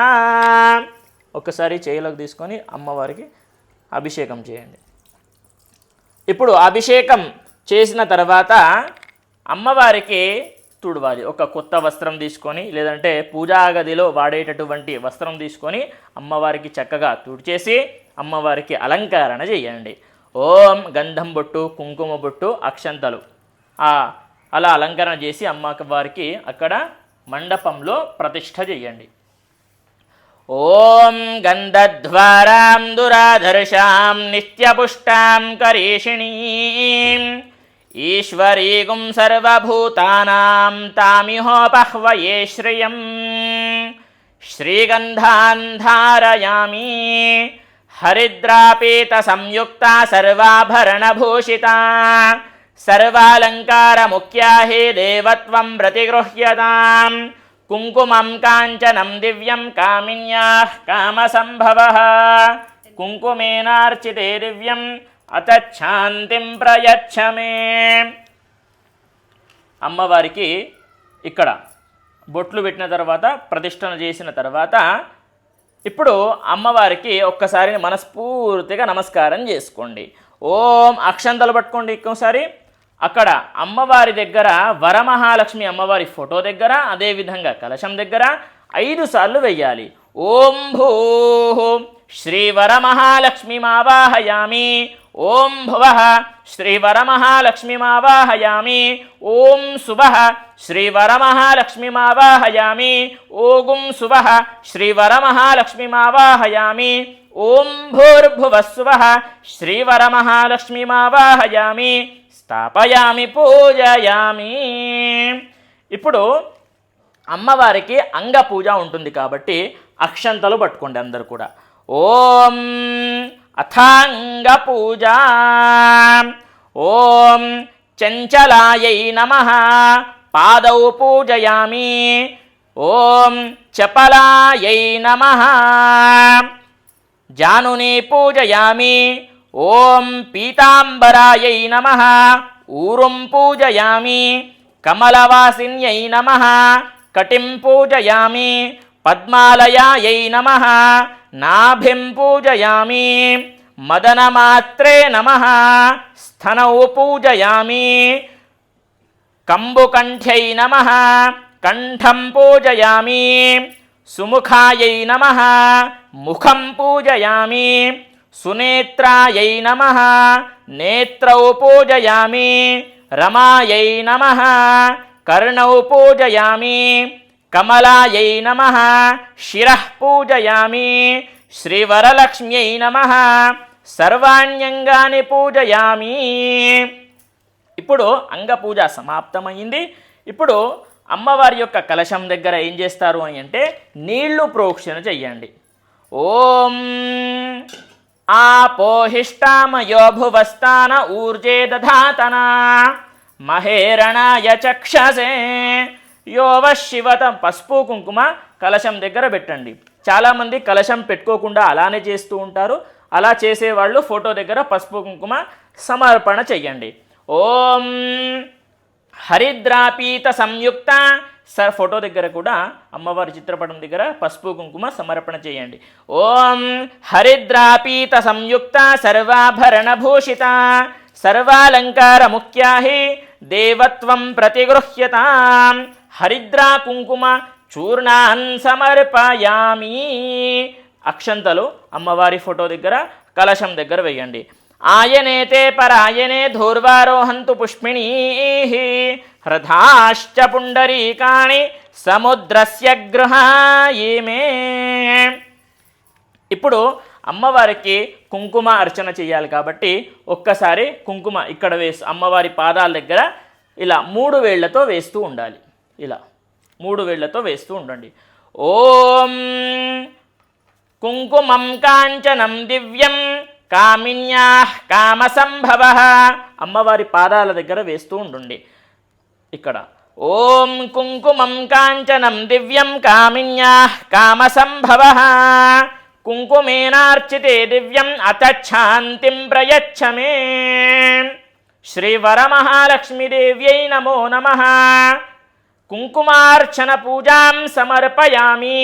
ఒకసారి చేయిలోకి తీసుకొని అమ్మవారికి అభిషేకం చేయండి. ఇప్పుడు అభిషేకం చేసిన తర్వాత అమ్మవారికి తుడవాలి. ఒక కొత్త వస్త్రం తీసుకొని లేదంటే పూజా గదిలో వాడేటటువంటి వస్త్రం తీసుకొని అమ్మవారికి చక్కగా తుడిచేసి అమ్మవారికి అలంకరణ చేయండి. ఓం గంధం బొట్టు కుంకుమ బొట్టు అక్షంతలు అలా అలంకరణ చేసి అమ్మవారికి అక్కడ మండపంలో ప్రతిష్ఠ చేయండి. ఓం గంధద్వారాం దురాధర్షాం నిత్యపుష్టాం కరీషిణీం ఈశ్వరీగుం సర్వభూతానాం తామిహోపహ్వయే శ్రియం శ్రీగంధాన్ ధారయామి హరిద్రాపీత సంయుక్తా సర్వాభరణభూషితా సర్వాలంకారముఖ్యా హే దేవత్వం ప్రతిగృహ్యతాం కుంకుమం కాంచనం దివ్యం కామిన్యాః కామసంభవః కుంకుమేనార్చితే దివ్యం అతచ్ఛాంతిం ప్రయచ్ఛమే. అమ్మవారికి ఇక్కడ బొట్లు పెట్టిన తర్వాత ప్రతిష్ఠన చేసిన తర్వాత ఇప్పుడు అమ్మవారికి ఒక్కసారి మనస్ఫూర్తిగా నమస్కారం చేసుకోండి. ఓం అక్షంతలు పట్టుకోండి. ఇంకోసారి అక్కడ అమ్మవారి దగ్గర వరమహాలక్ష్మి అమ్మవారి ఫోటో దగ్గర అదేవిధంగా కలశం దగ్గర 5 సార్లు వెయ్యాలి. ఓం భూ శ్రీవరమహాలక్ష్మీమావాహయామి ఓం భువః శ్రీవరమహాలక్ష్మీమావాహయామి ఓం శుభః శ్రీవరమహాలక్ష్మీమావాహయామి ఓగుం శుభః శ్రీవరమహాలక్ష్మీమావాహయామి ఓం భూర్భువస్సువః శ్రీవరమహాలక్ష్మీమావాహయామి స్థాపయామి పూజయామి. ఇప్పుడు అమ్మవారికి అంగ పూజ ఉంటుంది కాబట్టి అక్షంతలు పట్టుకోండి అందరు కూడా. ఓం అథాంగ పూజ. ఓం చంచలాయై నమః పాదౌ పూజయామి. ఓం చపలాయై నమః జానుని పూజయామి. ఓం పీతాంబరాయై నమః ఊరుం పూజయామి. కమలవాసిన్యై నమః కటిం పూజయామి. పద్మాలయాయై నమః నాభిం పూజయామి. మదనమాత్రే నమః స్థనౌ పూజయామి. కంబుకంఠ్యై నమః కంఠం పూజయామి. సుముఖాయై నమః ముఖం పూజయామి, సునేత్రాయై నమః నేత్రౌ పూజయామి, రమాయై నమః కర్ణౌ పూజయామి, కమలాయై నమః శిరః పూజయామి, శ్రీవరలక్ష్మ్యై నమః సర్వాణ్యంగాని పూజయామి. ఇప్పుడు అంగపూజ సమాప్తమైంది. ఇప్పుడు అమ్మవారి యొక్క కలశం దగ్గర ఏం చేస్తారు అని అంటే నీళ్లు ప్రోక్షణ చెయ్యండి. ఓం ఆపోహిష్టామయో భువస్థాన ఊర్జే దధాతన మహేరణాయ చక్షసే యోవ శివత. పసుపు కుంకుమ కలశం దగ్గర పెట్టండి. చాలామంది కలశం పెట్టుకోకుండా అలానే చేస్తూ ఉంటారు. అలా చేసేవాళ్ళు ఫోటో దగ్గర పసుపు కుంకుమ సమర్పణ చెయ్యండి. ఓం హరిద్రాపీత సంయుక్త ఫోటో దగ్గర కూడా అమ్మవారి చిత్రపటం దగ్గర పసుపు కుంకుమ సమర్పణ చేయండి. ఓం హరిద్రాపీత సంయుక్త సర్వాభరణభూషిత సర్వాలంకార ముఖ్యాహి దేవత్వం ప్రతిగృహ్యతాం హరిద్రా కుంకుమ చూర్ణాన్ సమర్పయామి. అక్షంతలు అమ్మవారి ఫోటో దగ్గర కలశం దగ్గర వేయండి. ఆయనేతే పరాయనే ధూర్వారోహంతు పుష్పిణీ హ్రధాశ్చ పుండరీకాణి సముద్రస్య గృహాయిమే. ఇప్పుడు అమ్మవారికి కుంకుమ అర్చన చేయాలి కాబట్టి ఒక్కసారి కుంకుమ ఇక్కడ అమ్మవారి పాదాల దగ్గర ఇలా 3 వేళ్లతో వేస్తూ ఉండాలి. ఇలా 3 వేళ్లతో వేస్తూ ఉండండి. ఓం కుంకుమం కాంచనం దివ్యం కామిన్యాః కామసంభవః. అమ్మవారి పాదాల దగ్గర వేస్తూ ఉండండి. ఇక్కడ ఓం కుంకుమం కాంచనం దివ్యం కామిన్యాః కామసంభవః కుంకుమేనార్చితే దివ్యం అతచ్ఛాంతిం ప్రయచ్చ మే. శ్రీవరమహాలక్ష్మీదేవ్యై నమో నమః. కుంకుమార్చన పూజాం సమర్పయామి.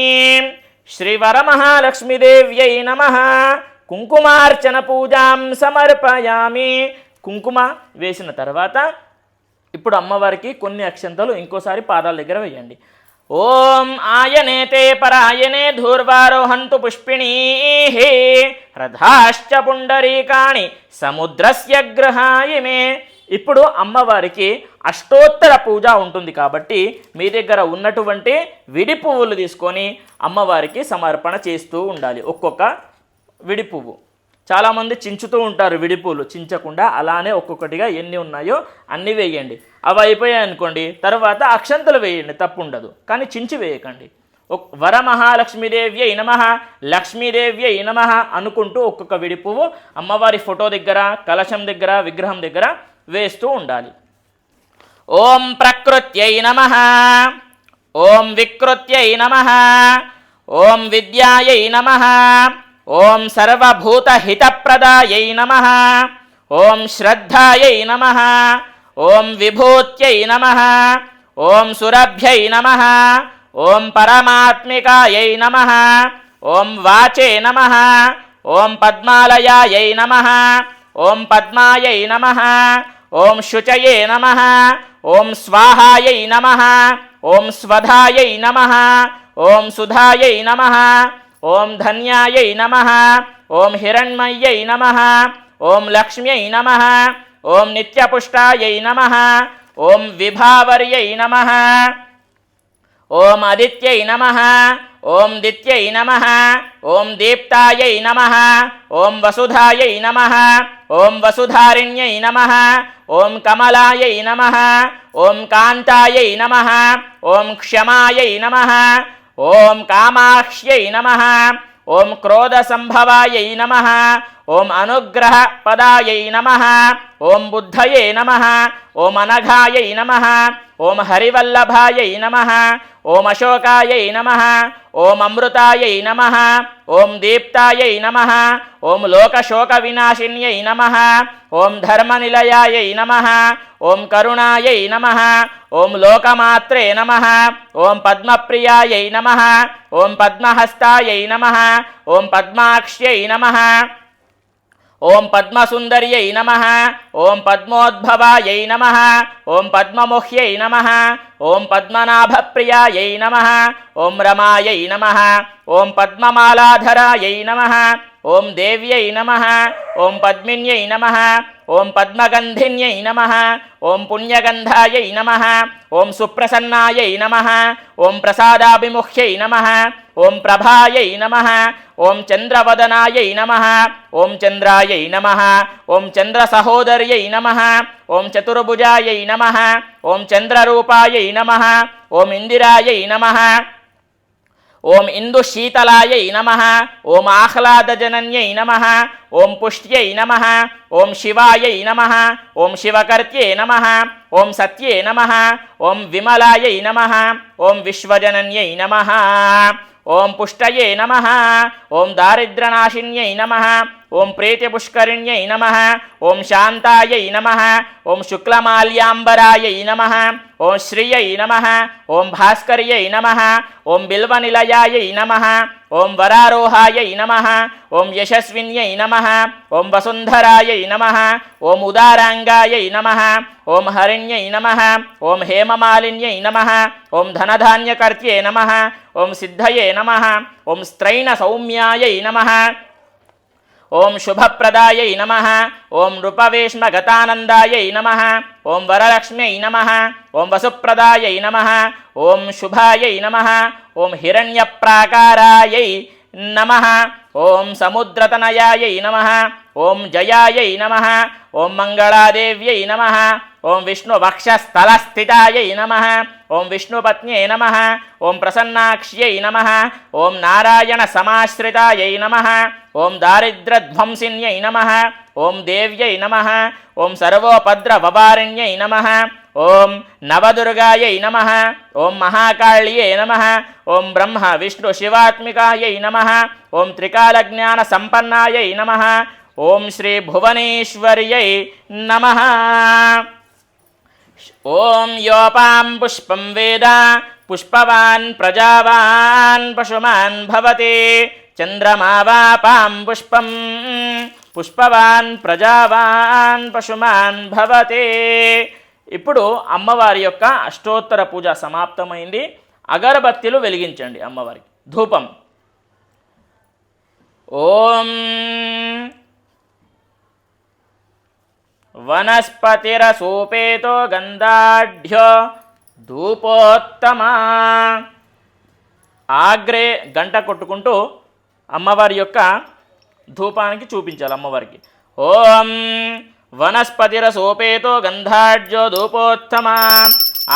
శ్రీవరమహాలక్ష్మీదేవ్యై నమః. కుంకుమార్చన పూజాం సమర్పయామి. కుంకుమ వేసిన తర్వాత ఇప్పుడు అమ్మవారికి కొన్ని అక్షంతలు ఇంకోసారి పాదాల దగ్గర వేయండి. ఓం ఆయనేతే పరాయనే ధూర్వారోహంతు పుష్పిణీ రథాశ్చ పుండరీకాణి సముద్రస్య గృహాయిమే. ఇప్పుడు అమ్మవారికి అష్టోత్తర పూజ ఉంటుంది కాబట్టి మీ దగ్గర ఉన్నటువంటి విడి పువ్వులు తీసుకొని అమ్మవారికి సమర్పణ చేస్తూ ఉండాలి. ఒక్కొక్క విడి పువ్వు. చాలామంది చించుతూ ఉంటారు, విడి పువ్వులు చించకుండా అలానే ఒక్కొక్కటిగా ఎన్ని ఉన్నాయో అన్ని వేయండి. అవి అయిపోయాయి అనుకోండి, తర్వాత అక్షంతలు వేయండి, తప్పు ఉండదు, కానీ చించి వేయకండి. వరమహాలక్ష్మీదేవ్యై నమః లక్ష్మీదేవ్యై నమః అనుకుంటూ ఒక్కొక్క విడి పువ్వు అమ్మవారి ఫోటో దగ్గర కలశం దగ్గర విగ్రహం దగ్గర వేస్తూ ఉండాలి. ఓం ప్రకృత్యై నమః. ఓం వికృత్యై నమః. ఓం విద్యాయై నమః. ఓం సర్వభూతహితప్రదాయై నమః. ఓం శ్రద్ధాయై నమః. ఓం విభూత్యై నమః. ఓం సురభ్యై నమః. ఓం పరమాత్మికాయై నమః. ఓం వాచే నమః. ఓం పద్మాలయాయై నమః. ఓం పద్మాయై నమః. ఓం శుచయే నమః. ఓం స్వాహాయై నమః. ఓం స్వధాయై నమః. ఓం సుధాయై నమః. ఓం ధన్యాయై నమః. ఓం హిరణ్మయ్యై నమః. ఓం లక్ష్మ్యై నమః. ఓం నిత్యపుష్టాయై నమః. ఓం విభావర్యై నమః. ఓం ఆదిత్యై నమః. ఓం దిత్యై నమః. ఓం దీప్తాయై నమః. ఓం వసుధాయై నమః. ఓం వసుధారిణ్యై నమః. ఓం కమలాయై నమః. ఓం కాంతాయై నమః. ఓం క్షమాయై నమః. ఓం కామాక్ష్యై నమః. ఓం క్రోధసంభవాయై నమః. ఓం అనుగ్రహ పదాయై నమః. ఓం బుద్ధయే నమః. ఓం అనఘాయై నమః. ఓం హరివల్లభాయై నమః. ఓం అశోకాయై నమః. ఓం అమృతాయై నమః. ఓం దీప్తాయై నమః. ఓం లోకశోక వినాశిన్యై నమః. ఓం ధర్మనిలయాయై నమః. ఓం కరుణాయై నమః. ఓం లోకమాత్రే నమః. ఓం పద్మప్రియాయై నమః. ఓం పద్మహస్తాయై నమః. ఓం పద్మాక్ష్యై నమః. ఓం పద్మసుందర్యై నమః. ఓం పద్మోద్భవాయై నమః. ఓం పద్మముహ్యై నమః. ఓం పద్మనాభప్రియాయై నమః. ఓం రమాయై నమః. ఓం పద్మమాలాధరాయై నమః. ఓం దేవ్యై నమః. ఓం పద్మిన్యై నమః. ఓం పద్మగంధిన్యై నమః. ఓం పుణ్యగంధాయై నమః. ఓం సుప్రసన్నాయై నమః. ఓం ప్రసాదాభిముఖ్యై నమః. ఓం ప్రభాయై నమః. ఓం చంద్రవదనాయై నమః. ఓం చంద్రాయై నమః. ఓం చంద్రసహోదర్యై నమః. ఓం చతుర్భుజాయై నమః. ఓం చంద్రరూపాయై నమః. ఓం ఇందిరాయై నమః. ఓం ఇందుశీతలాయై నమః. ఓం ఆహ్లాదజనన్యై నమః. ఓం పుష్ట్యై నమః. ఓం శివాయై నమః. ఓం శివకర్త్యై నమః. ఓం సత్యే నమః. ఓం విమలాయై నమః. ఓం విశ్వజనన్యై నమః. ఓం పుష్టయే నమః. ఓం దారిద్ర్యనాశిన్యై నమః. ఓం ప్రీతిపుష్కరిణ్యై నమః. ఓం శాంతాయై నమః. ఓం శుక్లమాల్యాంబరాయై నమః. ఓం శ్రియై నమః. ఓం భాస్కర్యై నమః. ఓం బిల్వనిలయాయై నమః. ఓం వరారోహాయై నమః. ఓం యశస్విన్యై నమః. ఓం వసుంధరాయై నమః. ఓం ఉదారాంగాయై నమః. ఓం హరిణ్యై నమః. ఓం హేమమాలిన్యై నమః. ఓం ధనధాన్యకర్త్యే నమః. ఓం సిద్ధయే నమః. ఓం స్త్రైణ సౌమ్యాయై నమః. ఓం శుభప్రదాయై నమః. ఓం నృపవేష్మగతానందాయై నమః. ఓం వరలక్ష్మ్యై నమః. ఓం వసుప్రదాయై నమః. ఓం శుభాయై నమః. ఓం హిరణ్యప్రాకారాయై నమః. ఓం సముద్రతనయాయై నమః. ఓం జయాయై నమః. ఓం మంగళాదేవ్యై నమః. ఓం విష్ణువక్షస్థలస్థితాయై నమః. ఓం విష్ణుపత్న్యై నమః. ఓం ప్రసన్నాక్ష్యై నమః. ఓం నారాయణ సమాశ్రితాయై నమః. ఓం దారిద్ర్యధ్వంసిన్యై నమః. ఓం దేవ్యై నమః. ఓం సర్వోపద్రవవారిణ్యై నమః. ఓం నవదుర్గాయై నమః. ఓం మహాకాళ్యై నమః. ఓం బ్రహ్మ విష్ణు శివాత్మికాయై నమః. ఓం త్రికాలజ్ఞాన సంపన్నాయై నమః. ఓం శ్రీ భువనేశ్వర్యై నమః. ఓం యోపాం పుష్పం వేద పుష్పవాన్ ప్రజావాన్ పశుమాన్ భవతి చంద్రమా వాపాం పుష్పం పుష్పవాన్ ప్రజావాన్ పశుమాన్ భవతి. ఇప్పుడు అమ్మవారి యొక్క అష్టోత్తర పూజ సమాప్తమైంది. అగరబత్తిలు వెలిగించండి అమ్మవారికి. ధూపం. ఓం వనస్పతిరసోపేతో గంధాఢ్యో ధూపోత్తమా. ఆగ్రే గంట కొట్టుకుంటూ అమ్మవారి యొక్క ధూపానికి చూపించాలి అమ్మవారికి. ఓం వనస్పతిరసోపేతో గంధాఢ్యో ధూపోత్తమా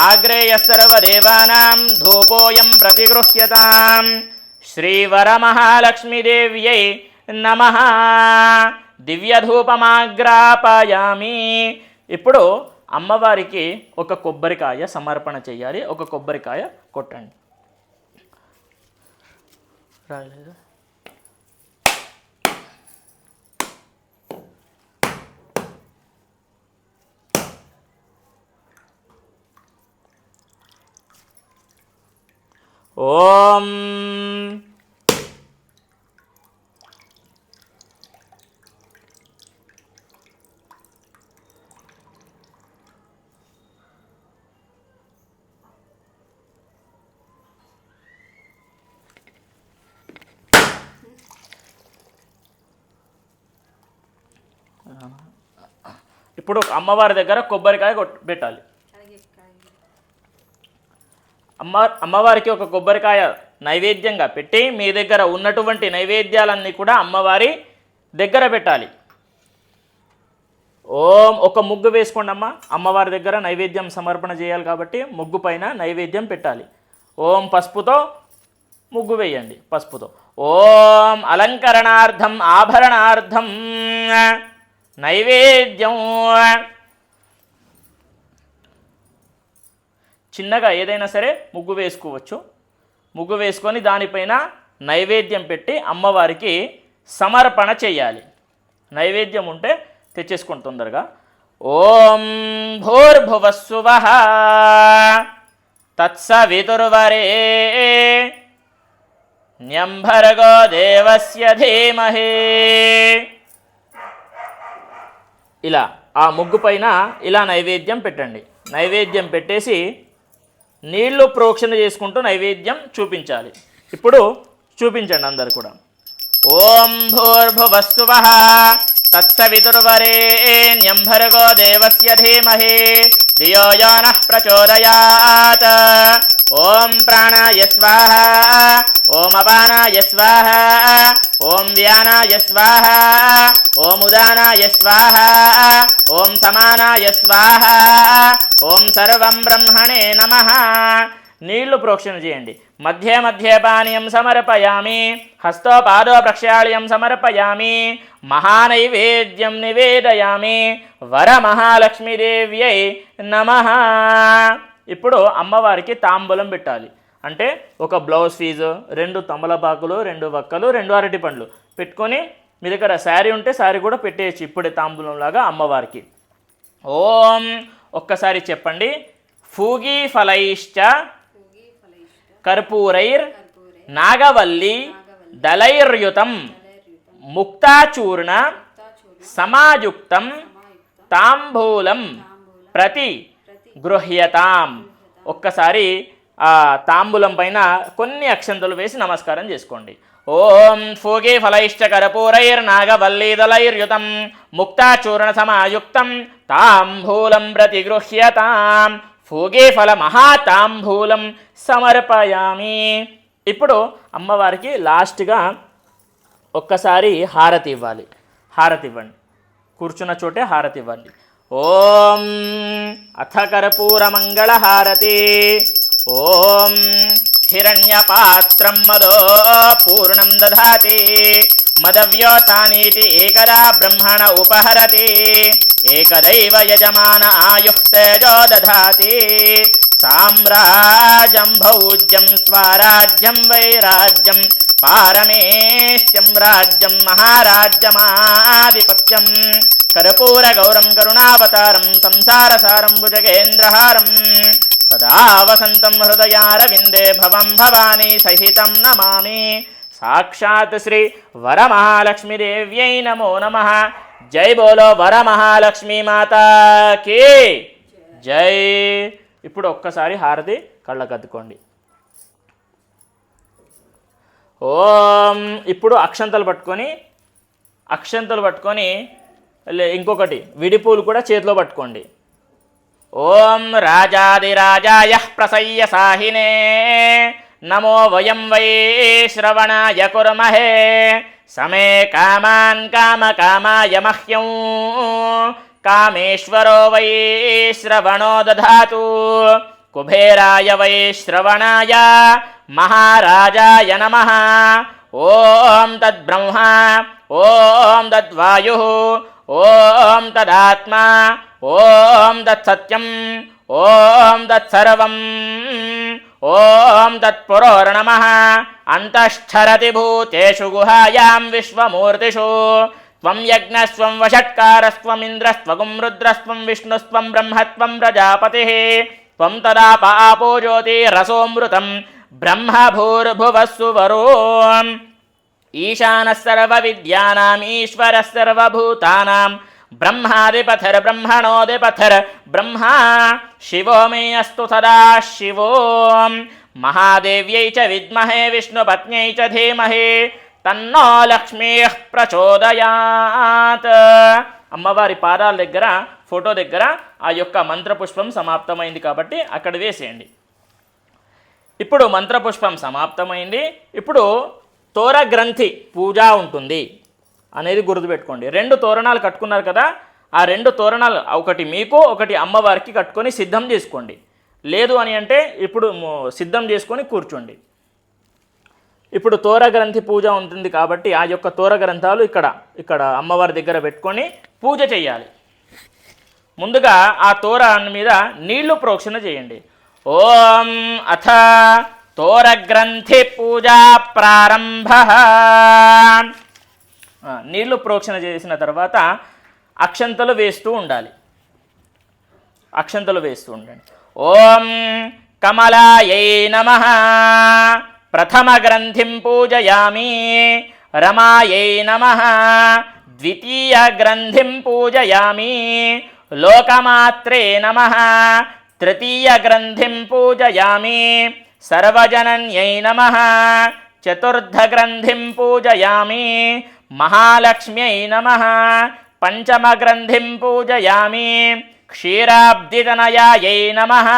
ఆగ్రేయ సర్వదేవానాం ధూపోయం ప్రతిగృహ్యతాం శ్రీవరమహాలక్ష్మీదేవ్యై నమః. దివ్యధూపమాగ్రాపయామి. ఇప్పుడు అమ్మవారికి ఒక కొబ్బరికాయ సమర్పణ చేయాలి. ఒక కొబ్బరికాయ కొట్టండి. రాలేదు. ఓం ఇప్పుడు అమ్మవారి దగ్గర కొబ్బరికాయ పెట్టాలి. అమ్మవారికి ఒక కొబ్బరికాయ నైవేద్యంగా పెట్టి మీ దగ్గర ఉన్నటువంటి నైవేద్యాలన్నీ కూడా అమ్మవారి దగ్గర పెట్టాలి. ఓం ఒక ముగ్గు వేసుకోండి అమ్మ. అమ్మవారి దగ్గర నైవేద్యం సమర్పణ చేయాలి కాబట్టి ముగ్గు పైన నైవేద్యం పెట్టాలి. ఓం పసుపుతో ముగ్గు వేయండి. పసుపుతో. ఓం అలంకరణార్థం ఆభరణార్థం నైవేద్యం. చిన్నగా ఏదైనా సరే ముగ్గు వేసుకోవచ్చు. ముగ్గు వేసుకొని దానిపైన నైవేద్యం పెట్టి అమ్మవారికి సమర్పణ చేయాలి. నైవేద్యం ఉంటే తెచ్చేసుకోండి తొందరగా. ఓం భూర్భువస్సువః తత్సవితుర్వరేణ్యం భర్గో దేవస్య ధీమహి ఇలా ఆ ముగ్గు పైన ఇలా నైవేద్యం పెట్టండి. నైవేద్యం పెట్టేసి నీళ్లు ప్రోక్షణ చేసుకుంటూ నైవేద్యం చూపించాలి. ఇప్పుడు చూపించండి అందరు కూడా. ఓం భూర్భువస్సువః తత్సవితుర్వరేణ్యం భర్గో దేవస్య ధీమహి ధియో యో నః ప్రచోదయాత్. ఓం ప్రాణాయ స్వాహ, ఓం అపానాయ స్వాహ, ఓం వ్యానాయ స్వాహ, ఓం ఉదానాయ స్వాహ, ఓం సమానాయ స్వాహ, ఓం సర్వం బ్రహ్మణే నమః. నీళ్లు ప్రోక్షణ చేయండి. మధ్యే మధ్యే పానీయం సమర్పయామి, హస్తో పాదో ప్రక్షాళ్యం సమర్పయామి, మహానైవేద్యం నివేదయామి, వరమహాలక్ష్మీదేవ్యై నమః. ఇప్పుడు అమ్మవారికి తాంబూలం పెట్టాలి. అంటే ఒక బ్లౌజ్ ఫీజు, 2 తమలపాకులు, 2 వక్కలు, 2 అరటి పండ్లు పెట్టుకొని, మీ దగ్గర శారీ ఉంటే శారీ కూడా పెట్టేయచ్చు ఇప్పుడే తాంబూలంలాగా అమ్మవారికి. ఓం ఒక్కసారి చెప్పండి. ఫూగీ ఫలైశ్చ కర్పూరైర్ నాగవల్లి దళైర్యుతం ముక్తాచూర్ణ సమాయుక్తం తాంబూలం ప్రతి గృహ్యతాం. ఒక్కసారి ఆ తాంబూలం పైన కొన్ని అక్షంతలు వేసి నమస్కారం చేసుకోండి. ఓం ఫూగే ఫలైశ్చ కర్పూరైర్ నాగవల్లి దళైర్యుతం ముక్తాచూర్ణ సమాయుక్తం తాంబూలం ప్రతి గృహ్యతాం. ఫూగే ఫల మహాతాంబూలం సమర్పయామి. ఇప్పుడు అమ్మవారికి లాస్ట్గా ఒక్కసారి హారతి ఇవ్వాలి. హారతి ఇవ్వండి. కూర్చున్న చోటే హారతి ఇవ్వండి. ఓం అథ కర్పూర మంగళహారతి. ఓం హిరణ్యపాత్రం మదో పూర్ణం దధాతి మదవ్యోసానీతి ఏకదా బ్రహ్మణ ఉపహరతి ఏకదైవ యజమాన ఆయుః తేజో దధాతి సామ్రాజ్యం భౌజ్యం స్వరాజ్యం వైరాజ్యం పారమేష్ట్యం రాజ్యం మహారాజ్యమాధిపత్యం కర్పూర గౌరం కరుణావతారం సంసారసారం భుజగేంద్రహారం సదా వసంతం హృదయారవిందే భవం భవానీ సహితం నమామి. సాక్షాత్ శ్రీ వరమహాలక్ష్మీదేవ్యై నమో నమః. జై బోలో వరమహాలక్ష్మీ మాతాకి జై. ఇప్పుడు ఒక్కసారి హారతి కళ్ళకద్దుకోండి. ఓం. ఇప్పుడు అక్షంతలు పట్టుకొని ఇంకొకటి విడిపూలు కూడా చేతిలో పట్టుకోండి. ఓం రాజాదిరాజాయ ప్రసయ్య సాహినే నమో వయం వై శ్రవణాయ కుర్మహే సమే కామాన్ కామకామాయ మహ్యం కామేశ్వరో వై శ్రవణో దధాతు కుబేరాయ వై శ్రవణాయ మహారాజాయ నమః. ఓం తద్బ్రహ్మ, ఓం తద్వాయు, ఓం తదాత్మా, ఓం తత్సత్యం, ఓం తత్సర్వం, ఓం తత్పురోర్నమః. అంతఃస్థరతి భూతేషు గుహాయాం విశ్వమూర్తిషు త్వం యజ్ఞస్త్వం వషట్కారస్త్వమింద్రస్త్వగుం రుద్రస్త్వం విష్ణుస్త్వం బ్రహ్మత్వం ప్రజాపతిః త్వం తదాప ఆపో జ్యోతిరసోమృతం బ్రహ్మ భూర్భువస్సు వరోం. ఈశానः సర్వవిద్యానాం ఈశ్వరः సర్వభూతానాం బ్రహ్మాదిపథర్ బ్రహ్మణోదిపథర్ బ్రహ్మా శివో మే అస్తు సదా శివో. మహాదేవ్యై చ విద్మహే విష్ణుపత్న్యై చ ధీమహి తన్నో లక్ష్మీ ప్రచోదయాత్. అమ్మవారి పాదాల దగ్గర, ఫోటో దగ్గర ఆ యొక్క మంత్రపుష్పం సమాప్తమైంది కాబట్టి అక్కడ వేసేయండి. ఇప్పుడు మంత్రపుష్పం సమాప్తమైంది. ఇప్పుడు తోరగ్రంథి పూజ ఉంటుంది అనేది గుర్తుపెట్టుకోండి. 2 తోరణాలు కట్టుకున్నారు కదా, ఆ 2 తోరణాలు ఒకటి మీకు ఒకటి అమ్మవారికి కట్టుకొని సిద్ధం చేసుకోండి. లేదు అని అంటే ఇప్పుడు సిద్ధం చేసుకొని కూర్చోండి. ఇప్పుడు తోరగ్రంథి పూజ ఉంటుంది కాబట్టి ఆ యొక్క తోరగ్రంథాలు ఇక్కడ అమ్మవారి దగ్గర పెట్టుకొని పూజ చేయాలి. ముందుగా ఆ తోరాన్ని మీద నీళ్లు ప్రోక్షణ చేయండి. ఓం అథ తోరగ్రంథి పూజా ప్రారంభ. నీళ్లు ప్రోక్షణ చేసిన తర్వాత అక్షంతలు వేస్తూ ఉండాలి. ఓం కమలాయై నమః. ప్రథమ గ్రంథిం పూజయామి. రమాయై నమః. ద్వితీయ గ్రంథిం పూజయామి లోకమాత్రే నమః తృతీయ గ్రంథిం పూజయామి సర్వజనన్యై నమః చతుర్థ గ్రంథిం పూజయామి మహాలక్ష్మ్యై నమః పంచమ గ్రంథిం పూజయామి క్షీరాబ్దితనయాయై నమః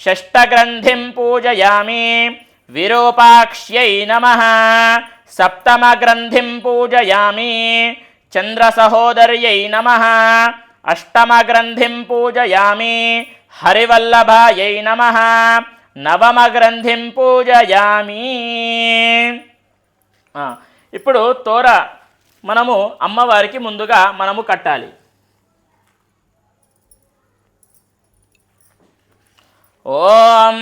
షష్ఠ గ్రంథిం పూజయామి విరూపాక్ష్యై నమః సప్తమ గ్రంథిం పూజయామి చంద్రసహోదర్యై నమః అష్టమ గ్రంథిం పూజయామి హరివల్లభాయై నమః నవమ గ్రంథిం పూజయామి. ఇప్పుడు తోర మనము అమ్మవారికి ముందుగా మనము కట్టాలి. ఓం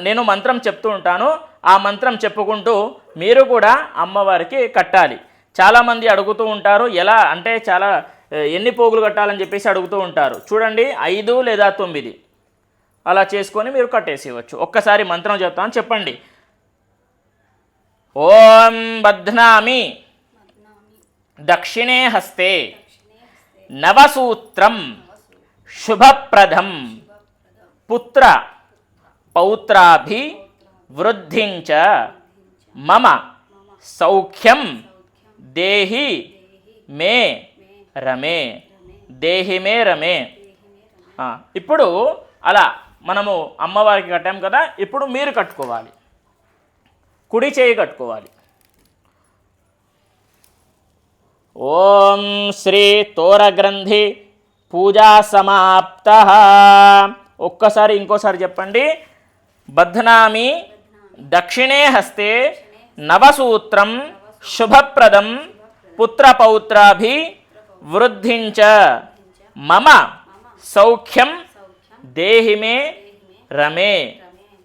నేను మంత్రం చెప్తూ ఉంటాను, ఆ మంత్రం చెప్పుకుంటూ మీరు కూడా అమ్మవారికి కట్టాలి. చాలామంది అడుగుతూ ఉంటారు, ఎలా అంటే చాలా ఎన్ని పోగులు కట్టాలని చెప్పేసి అడుగుతూ ఉంటారు. చూడండి 5 లేదా 9 అలా చేసుకొని మీరు కట్టేసేయవచ్చు. ఒక్కసారి మంత్రం చెప్తాను, చెప్పండి. ఓం బధ్నామి దక్షిణే హస్తే నవసూత్రం శుభప్రదం పుత్ర పౌత్రాభి వృద్ధించ మమ సౌఖ్యం దేహి మే రమే దేహి మే రమే. ఇప్పుడు అలా మనము అమ్మవారికి కట్టాం కదా, ఇప్పుడు మీరు కట్టుకోవాలి. కుడి చేయి కట్టుకోవాలి. ఓం శ్రీ తోరగ్రంథి పూజా సమాప్త. ఒక్కసారి ఇంకోసారి చెప్పండి. బధ్నామి దక్షిణే హస్తే నవసూత్రం శుభప్రదం పుత్రపౌత్రాభి వృద్ధించ మమ సౌఖ్యం దేహిమే రమే.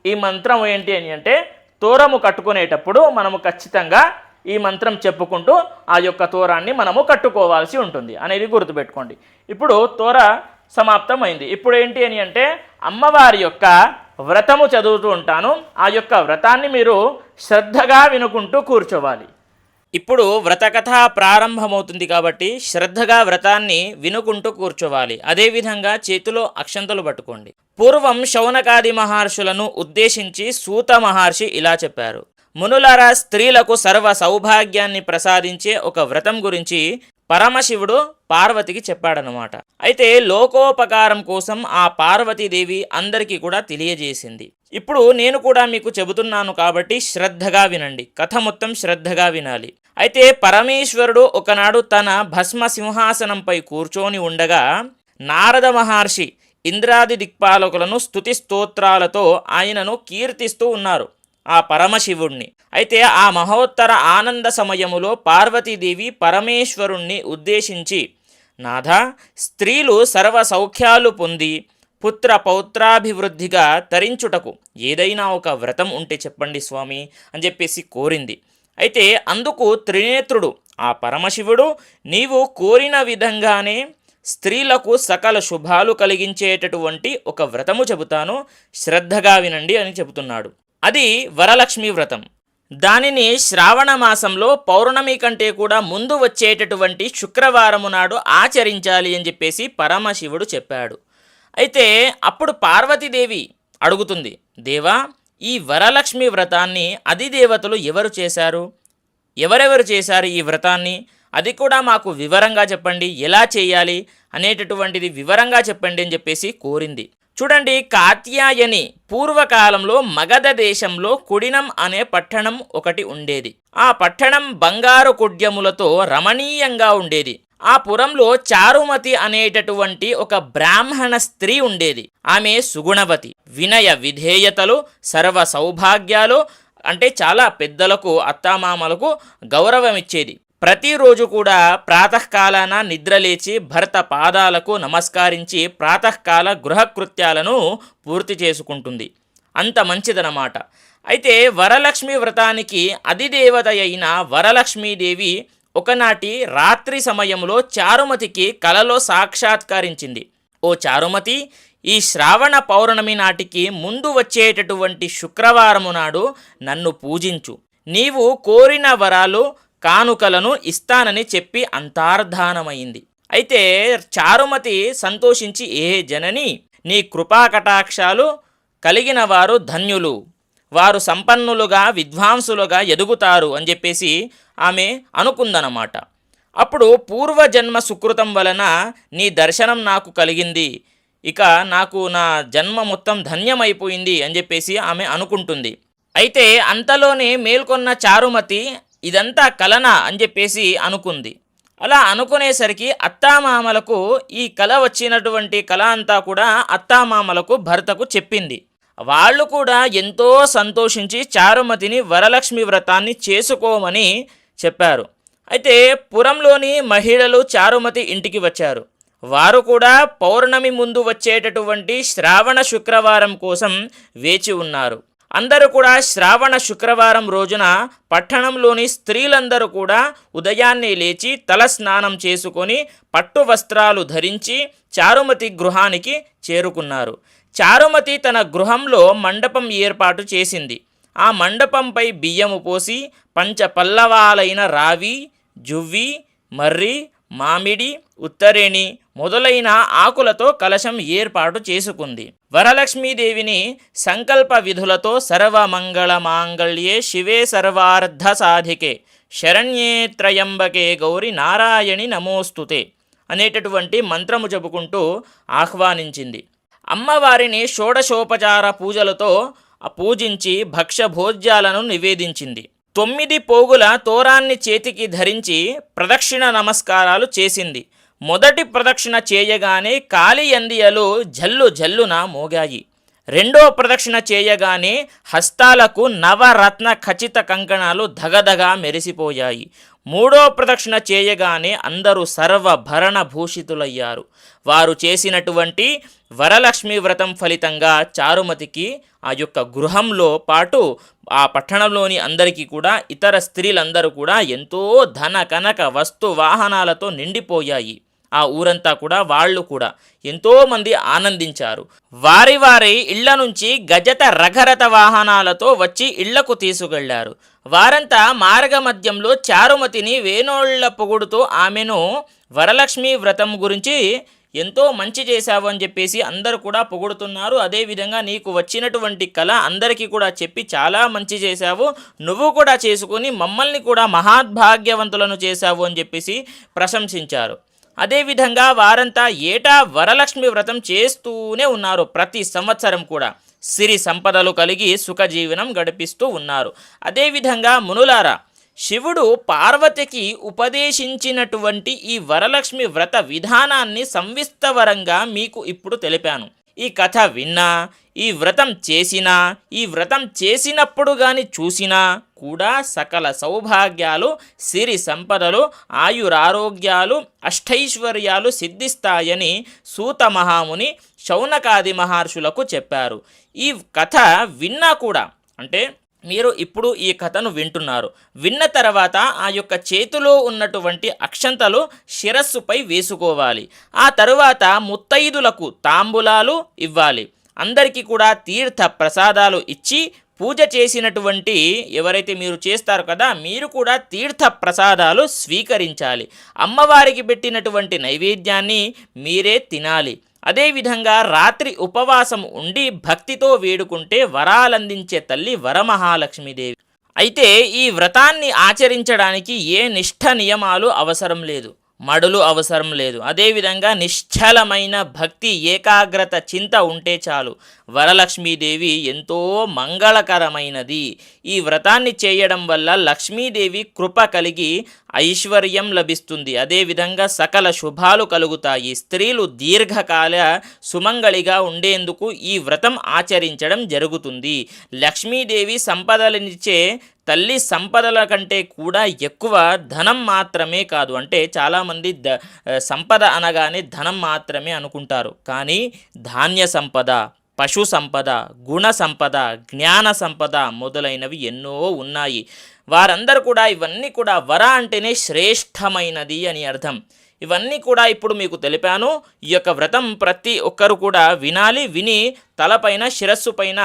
ఈ మంత్రం ఏంటి అని అంటే, తోరము కట్టుకునేటప్పుడు మనము ఖచ్చితంగా ఈ మంత్రం చెప్పుకుంటూ ఆ యొక్క తోరాన్ని మనము కట్టుకోవాల్సి ఉంటుంది అనేది గుర్తుపెట్టుకోండి. ఇప్పుడు తోర సమాప్తం అయింది. ఇప్పుడు ఏంటి అని అంటే, అమ్మవారి యొక్క వ్రతము చదువుతూ ఉంటాను. ఆ యొక్క వ్రతాన్ని మీరు శ్రద్ధగా వినుకుంటూ కూర్చోవాలి. ఇప్పుడు వ్రతకథ ప్రారంభమవుతుంది కాబట్టి శ్రద్ధగా వ్రతాన్ని వినుకుంటూ కూర్చోవాలి. అదేవిధంగా చేతిలో అక్షంతలు పట్టుకోండి. పూర్వం శౌనకాది మహర్షులను ఉద్దేశించి సూత మహర్షి ఇలా చెప్పారు. మునులారా, స్త్రీలకు సర్వ సౌభాగ్యాన్ని ప్రసాదించే ఒక వ్రతం గురించి పరమశివుడు పార్వతికి చెప్పాడనమాట. అయితే లోకోపకారం కోసం ఆ పార్వతీదేవి అందరికీ కూడా తెలియజేసింది. ఇప్పుడు నేను కూడా మీకు చెబుతున్నాను కాబట్టి శ్రద్ధగా వినండి. కథ మొత్తం శ్రద్ధగా వినాలి. అయితే పరమేశ్వరుడు ఒకనాడు తన భస్మ సింహాసనంపై కూర్చొని ఉండగా నారద మహర్షి ఇంద్రాది దిక్పాలకులను స్తుతి స్తోత్రాలతో ఆయనను కీర్తిస్తూ ఉన్నారు, ఆ పరమశివుణ్ణి. అయితే ఆ మహోత్తర ఆనంద సమయములో పార్వతీదేవి పరమేశ్వరుణ్ణి ఉద్దేశించి, నాథ, స్త్రీలు సర్వ సౌఖ్యాలు పొంది పుత్ర పౌత్రాభివృద్ధిగా తరించుటకు ఏదైనా ఒక వ్రతం ఉంటే చెప్పండి స్వామి అని చెప్పేసి కోరింది. అయితే అందుకు త్రినేత్రుడు ఆ పరమశివుడు, నీవు కోరిన విధంగానే స్త్రీలకు సకల శుభాలు కలిగించేటటువంటి ఒక వ్రతము చెబుతాను, శ్రద్ధగా వినండి అని చెబుతున్నాడు. అది వరలక్ష్మి వ్రతం. దానిని శ్రావణ మాసంలో పౌర్ణమి కంటే కూడా ముందు వచ్చేటటువంటి శుక్రవారము నాడు ఆచరించాలి అని చెప్పేసి పరమశివుడు చెప్పాడు. అయితే అప్పుడు పార్వతీదేవి అడుగుతుంది, దేవా, ఈ వరలక్ష్మి వ్రతాన్ని అధిదేవతలు ఎవరు చేశారు? ఎవరెవరు చేశారు ఈ వ్రతాన్ని? అది కూడా మాకు వివరంగా చెప్పండి, ఎలా చేయాలి అనేటటువంటిది వివరంగా చెప్పండి అని చెప్పేసి కోరింది. చూడండి, కాత్యాయని పూర్వకాలంలో మగధ దేశంలో కుడినం అనే పట్టణం ఒకటి ఉండేది. ఆ పట్టణం బంగారు కుడ్యములతో రమణీయంగా ఉండేది. ఆ పురంలో చారుమతి అనేటటువంటి ఒక బ్రాహ్మణ స్త్రీ ఉండేది. ఆమె సుగుణవతి, వినయ విధేయతలు, సర్వ సౌభాగ్యాలు, అంటే చాలా పెద్దలకు అత్తామామలకు గౌరవం ఇచ్చేది. ప్రతిరోజు కూడా ప్రాతకాలాన నిద్రలేచి భర్త పాదాలకు నమస్కరించి ప్రాతకాల గృహకృత్యాలను పూర్తి చేసుకుంటుంది. అంత మంచిదనమాట. అయితే వరలక్ష్మి వ్రతానికి అధిదేవత అయిన వరలక్ష్మీదేవి ఒకనాటి రాత్రి సమయంలో చారుమతికి కలలో సాక్షాత్కరించింది. ఓ చారుమతి, ఈ శ్రావణ పౌర్ణమి నాటికి ముందు వచ్చేటటువంటి శుక్రవారము నాడు నన్ను పూజించు. నీవు కోరిన వరాలు కానుకలను ఇస్తానని చెప్పి అంతర్ధానమైంది. అయితే చారుమతి సంతోషించి, ఏ జనని, నీ కృపాకటాక్షాలు కలిగిన వారు ధన్యులు, వారు సంపన్నులుగా విద్వాంసులుగా ఎదుగుతారు అని చెప్పేసి ఆమె అనుకుందనమాట. అప్పుడు పూర్వజన్మ సుకృతం వలన నీ దర్శనం నాకు కలిగింది, ఇక నాకు నా జన్మ మొత్తం ధన్యమైపోయింది అని చెప్పేసి ఆమె అనుకుంటుంది. అయితే అంతలోనే మేల్కొన్న చారుమతి ఇదంతా కలనా అని చెప్పేసి అనుకుంది. అలా అనుకునేసరికి అత్తామామలకు ఈ కల వచ్చినటువంటి కల అంతా కూడా అత్తామామలకు భర్తకు చెప్పింది. వాళ్ళు కూడా ఎంతో సంతోషించి చారుమతిని వరలక్ష్మి వ్రతాన్ని చేసుకోమని చెప్పారు. అయితే పురంలోని మహిళలు చారుమతి ఇంటికి వచ్చారు. వారు కూడా పౌర్ణమి ముందు వచ్చేటటువంటి శ్రావణ శుక్రవారం కోసం వేచి ఉన్నారు. అందరూ కూడా శ్రావణ శుక్రవారం రోజున పట్టణంలోని స్త్రీలందరూ కూడా ఉదయాన్నే లేచి తల స్నానం చేసుకొని పట్టు వస్త్రాలు ధరించి చారుమతి గృహానికి చేరుకున్నారు. చారుమతి తన గృహంలో మండపం ఏర్పాటు చేసింది. ఆ మండపంపై బియ్యము పోసి పంచపల్లవాలైన రావి, జువ్వి, మర్రి, మామిడి, ఉత్తరేణి మొదలైన ఆకులతో కలశం ఏర్పాటు చేసుకుంది. వరలక్ష్మీదేవిని సంకల్ప విధులతో సర్వమంగళ మాంగళ్యే శివే సర్వార్థ సాధికే శరణ్యే త్రయంబకే గౌరి నారాయణి నమోస్తుతే అనేటటువంటి మంత్రము చెప్పుకుంటూ ఆహ్వానించింది. అమ్మవారిని షోడశోపచార పూజలతో పూజించి భక్ష్యభోజ్యాలను నివేదించింది. 9 పోగుల తోరాన్ని చేతికి ధరించి ప్రదక్షిణ నమస్కారాలు చేసింది. మొదటి ప్రదక్షిణ చేయగానే కాలి యందియలు జల్లు జల్లున మోగాయి. రెండో ప్రదక్షిణ చేయగానే హస్తాలకు నవరత్న ఖచ్చిత కంకణాలు ధగధగా మెరిసిపోయాయి. మూడో ప్రదక్షిణ చేయగానే అందరూ సర్వభరణ భూషితులయ్యారు. వారు చేసినటువంటి వరలక్ష్మి వ్రతం ఫలితంగా చారుమతికి ఆ యొక్క గృహంలో పాటు ఆ పట్టణంలోని అందరికీ కూడా ఇతర స్త్రీలందరూ కూడా ఎంతో ధన కనక వస్తు వాహనాలతో నిండిపోయాయి. ఆ ఊరంతా కూడా వాళ్ళు కూడా ఎంతోమంది ఆనందించారు. వారి వారి ఇళ్ల నుంచి గజత రఘరథ వాహనాలతో వచ్చి ఇళ్లకు తీసుకెళ్లారు. వారంతా మార్గమధ్యంలో చారుమతిని వేణోళ్ల పొగుడుతో ఆమెను వరలక్ష్మి వ్రతం గురించి ఎంతో మంచి చేశావు అని చెప్పేసి అందరూ కూడా పొగుడుతున్నారు. అదేవిధంగా నీకు వచ్చినటువంటి కళ అందరికీ కూడా చెప్పి చాలా మంచి చేశావు, నువ్వు కూడా చేసుకుని మమ్మల్ని కూడా మహాద్భాగ్యవంతులను చేశావు అని చెప్పేసి ప్రశంసించారు. అదేవిధంగా వారంతా ఏటా వరలక్ష్మి వ్రతం చేస్తూనే ఉన్నారు. ప్రతి సంవత్సరం కూడా సిరి సంపదలు కలిగి సుఖజీవనం గడిపిస్తూ ఉన్నారు. అదేవిధంగా మునులారా, శివుడు పార్వతికి ఉపదేశించినటువంటి ఈ వరలక్ష్మి వ్రత విధానాన్ని సంవిస్తవరంగా మీకు ఇప్పుడు తెలిపాను. ఈ కథ విన్నా, ఈ వ్రతం చేసినా, ఈ వ్రతం చేసినప్పుడు కానీ చూసినా కూడా సకల సౌభాగ్యాలు, సిరి సంపదలు, ఆయురారోగ్యాలు, అష్టైశ్వర్యాలు సిద్ధిస్తాయని సూత మహాముని శౌనకాది మహర్షులకు చెప్పారు. ఈ కథ విన్నా కూడా, అంటే మీరు ఇప్పుడు ఈ కథను వింటున్నారు, విన్న తర్వాత ఆ యొక్క చేతిలో ఉన్నటువంటి అక్షంతలు శిరస్సుపై వేసుకోవాలి. ఆ తరువాత ముత్తైదులకు తాంబూలాలు ఇవ్వాలి. అందరికీ కూడా తీర్థ ప్రసాదాలు ఇచ్చి పూజ చేసినటువంటి ఎవరైతే మీరు చేస్తారు కదా, మీరు కూడా తీర్థ ప్రసాదాలు స్వీకరించాలి. అమ్మవారికి పెట్టినటువంటి నైవేద్యాన్ని మీరే తినాలి. అదేవిధంగా రాత్రి ఉపవాసం ఉండి భక్తితో వేడుకుంటే వరాలందించే తల్లి వరమహాలక్ష్మీదేవి. అయితే ఈ వ్రతాన్ని ఆచరించడానికి ఏ నిష్ఠ నియమాలు అవసరం లేదు, మడులు అవసరం లేదు. అదేవిధంగా నిశ్చలమైన భక్తి, ఏకాగ్రత, చింత ఉంటే చాలు. వరలక్ష్మీదేవి ఎంతో మంగళకరమైనది. ఈ వ్రతాన్ని చేయడం వల్ల లక్ష్మీదేవి కృప కలిగి ఐశ్వర్యం లభిస్తుంది. అదేవిధంగా సకల శుభాలు కలుగుతాయి. స్త్రీలు దీర్ఘకాల సుమంగళిగా ఉండేందుకు ఈ వ్రతం ఆచరించడం జరుగుతుంది. లక్ష్మీదేవి సంపదలనిచ్చే తల్లి. సంపదల కంటే కూడా ఎక్కువ ధనం మాత్రమే కాదు. అంటే చాలామంది సంపద అనగానే ధనం మాత్రమే అనుకుంటారు. కానీ ధాన్య సంపద, పశు సంపద, గుణ సంపద, జ్ఞాన సంపద మొదలైనవి ఎన్నో ఉన్నాయి. వారందరూ కూడా ఇవన్నీ కూడా వర అంటేనే శ్రేష్టమైనది అని అర్థం. ఇవన్నీ కూడా ఇప్పుడు మీకు తెలిపాను. ఈ యొక్క వ్రతం ప్రతి ఒక్కరు కూడా వినాలి, విని తలపైన శిరస్సు పైన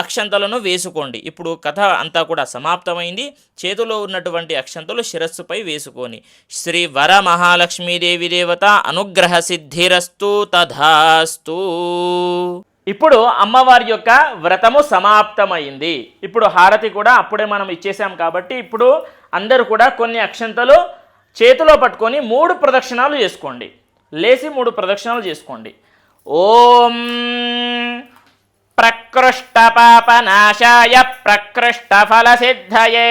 అక్షంతలను వేసుకోండి. ఇప్పుడు కథ అంతా కూడా సమాప్తమైంది. చేతిలో ఉన్నటువంటి అక్షంతలు శిరస్సుపై వేసుకొని శ్రీ వర మహాలక్ష్మీదేవి దేవత అనుగ్రహ సిద్ధిరస్తు తథాస్తు. ఇప్పుడు అమ్మవారి యొక్క వ్రతము సమాప్తమైంది. ఇప్పుడు హారతి కూడా అప్పుడే మనం ఇచ్చేసాం కాబట్టి ఇప్పుడు అందరూ కూడా కొన్ని అక్షంతలు చేతిలో పట్టుకొని 3 ప్రదక్షిణాలు చేసుకోండి. లేచి 3 ప్రదక్షిణాలు చేసుకోండి. ఓం ప్రకృష్ట పాపనాశాయ ప్రకృష్ట ఫలసిద్ధయే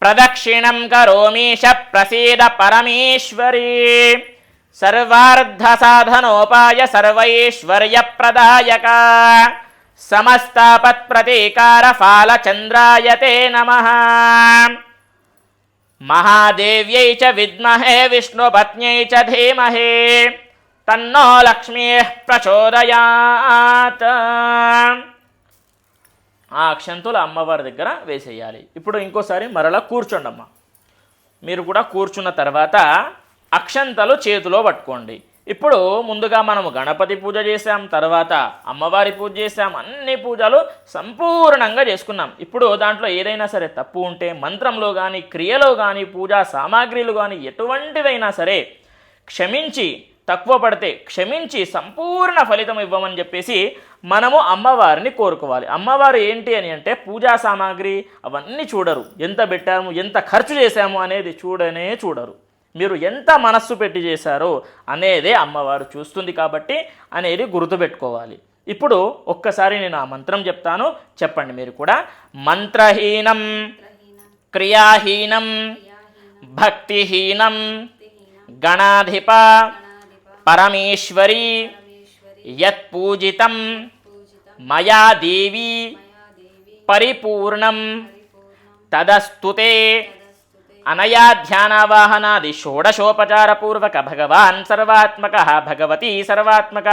ప్రదక్షిణం కరోమీశ ప్రసీద పరమేశ్వరీ సర్వార్థ సాధనోపాయ సర్వైశ్వర్య ప్రదాయక సమస్తాపత్ ప్రతీకార ఫాలచంద్రాయ తే నమః మహాదేవ్యై చ విద్మహే విష్ణుపత్న్యై చ ధీమహి తన్నో లక్ష్మీ ప్రచోదయాత్. ఆ అక్షంతులు అమ్మవారి దగ్గర వేసేయాలి. ఇప్పుడు ఇంకోసారి మరలా కూర్చోండి అమ్మ. మీరు కూడా కూర్చున్న తర్వాత అక్షంతలు చేతిలో పట్టుకోండి. ఇప్పుడు ముందుగా మనము గణపతి పూజ చేసాం, తర్వాత అమ్మవారి పూజ చేసాం, అన్ని పూజలు సంపూర్ణంగా చేసుకున్నాం. ఇప్పుడు దాంట్లో ఏదైనా సరే తప్పు ఉంటే మంత్రంలో కానీ క్రియలో కానీ పూజా సామాగ్రిలు కానీ ఎటువంటివైనా సరే క్షమించి, తక్కువ పడితే క్షమించి సంపూర్ణ ఫలితం ఇవ్వమని చెప్పేసి మనము అమ్మవారిని కోరుకోవాలి. అమ్మవారు ఏంటి అని అంటే పూజా సామాగ్రి అవన్నీ చూడరు, ఎంత పెట్టాము ఎంత ఖర్చు చేశాము అనేది చూడరు. మీరు ఎంత మనస్సు పెట్టి చేశారో అనేదే అమ్మవారు చూస్తుంది కాబట్టి అనేది గుర్తుపెట్టుకోవాలి. ఇప్పుడు ఒక్కసారి నేను ఆ మంత్రం చెప్తాను, చెప్పండి మీరు కూడా. మంత్రహీనం క్రియాహీనం భక్తిహీనం గణాధిప పరమేశ్వరీ యత్పూజితం మయా దేవి పరిపూర్ణం తదస్తుతే అనయా ధ్యానావాహనాది షోడశోపచారపూర్వక భగవాన్ సర్వాత్మక భగవతి సర్వాత్మక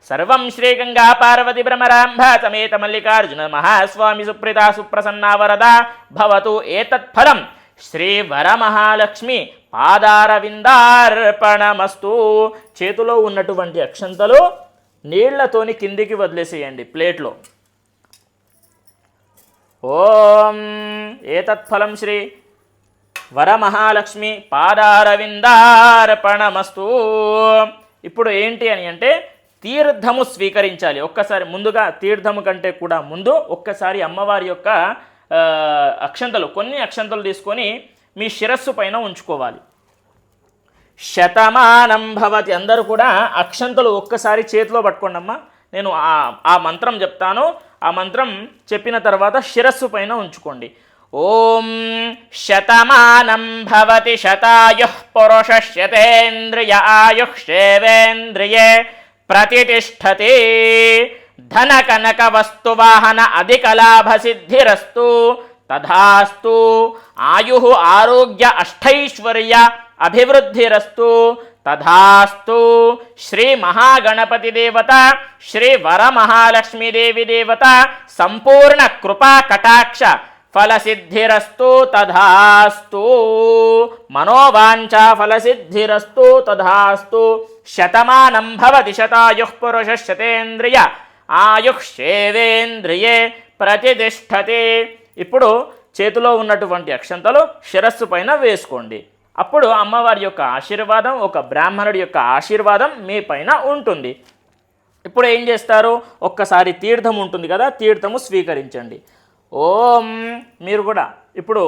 సర్వం శ్రీ గంగా పార్వతి బ్రహ్మరాంభ సమేత మల్లికార్జున మహాస్వామి సుప్రీత సుప్రసన్నా వరదా భవతు. ఏతత్ఫలం శ్రీ వరమహాలక్ష్మి పాదారవిందార్పణమస్తు. చేతిలో ఉన్నటువంటి అక్షంతలు నీళ్లతోని కిందికి వదిలేసేయండి ప్లేట్లో. ఓం ఏతత్ఫలం శ్రీ వరమహాలక్ష్మి పాదారవిందార్పణమస్తు. ఇప్పుడు ఏంటి అని అంటే తీర్థము స్వీకరించాలి. ఒక్కసారి ముందుగా తీర్థము కంటే కూడా ముందు ఒక్కసారి అమ్మవారి యొక్క అక్షంతలు, కొన్ని అక్షంతలు తీసుకొని మీ శిరస్సు పైన ఉంచుకోవాలి. శతమానం భవతి. అందరూ కూడా అక్షంతలు ఒక్కసారి చేతిలో పట్టుకోండి అమ్మా. నేను ఆ మంత్రం చెప్తాను, ఆ మంత్రం చెప్పిన తర్వాత శిరస్సు పైన ఉంచుకోండి. ఓం శతమానం భవతి శతాయుః పురుషః శతేంద్రియ ఆయుః శేవేంద్రియే ప్రతిష్ఠతే ధన కనక వస్తు వాహన అధిక లాభ సిద్ధిరస్తు తథాస్తు. ఆయుః ఆరోగ్య అష్టైశ్వర్య అభివృద్ధిరస్తు తథాస్తు. శ్రీ మహాగణపతి దేవత శ్రీ వరమహాలక్ష్మీదేవి దేవత సంపూర్ణ కృపా కటాక్ష ఫలసిద్ధిరస్తు తథాస్తు. మనోవాంఛా ఫలసిద్ధిరస్తు తథాస్తు. శతమానం భవతి శతాయుః పురుషః శతేంద్రియ ఆయుః శేవేంద్రియే ప్రతిష్ఠతే. ఇప్పుడు చేతిలో ఉన్నటువంటి అక్షంతలు శిరస్సు పైన వేసుకోండి. అప్పుడు అమ్మవారి యొక్క ఆశీర్వాదం, ఒక బ్రాహ్మణుడి యొక్క ఆశీర్వాదం మీ పైన ఉంటుంది. ఇప్పుడు ఏం చేస్తారు, ఒక్కసారి తీర్థం ఉంటుంది కదా, తీర్థము స్వీకరించండి. ఓం. మీరు కూడా ఇప్పుడు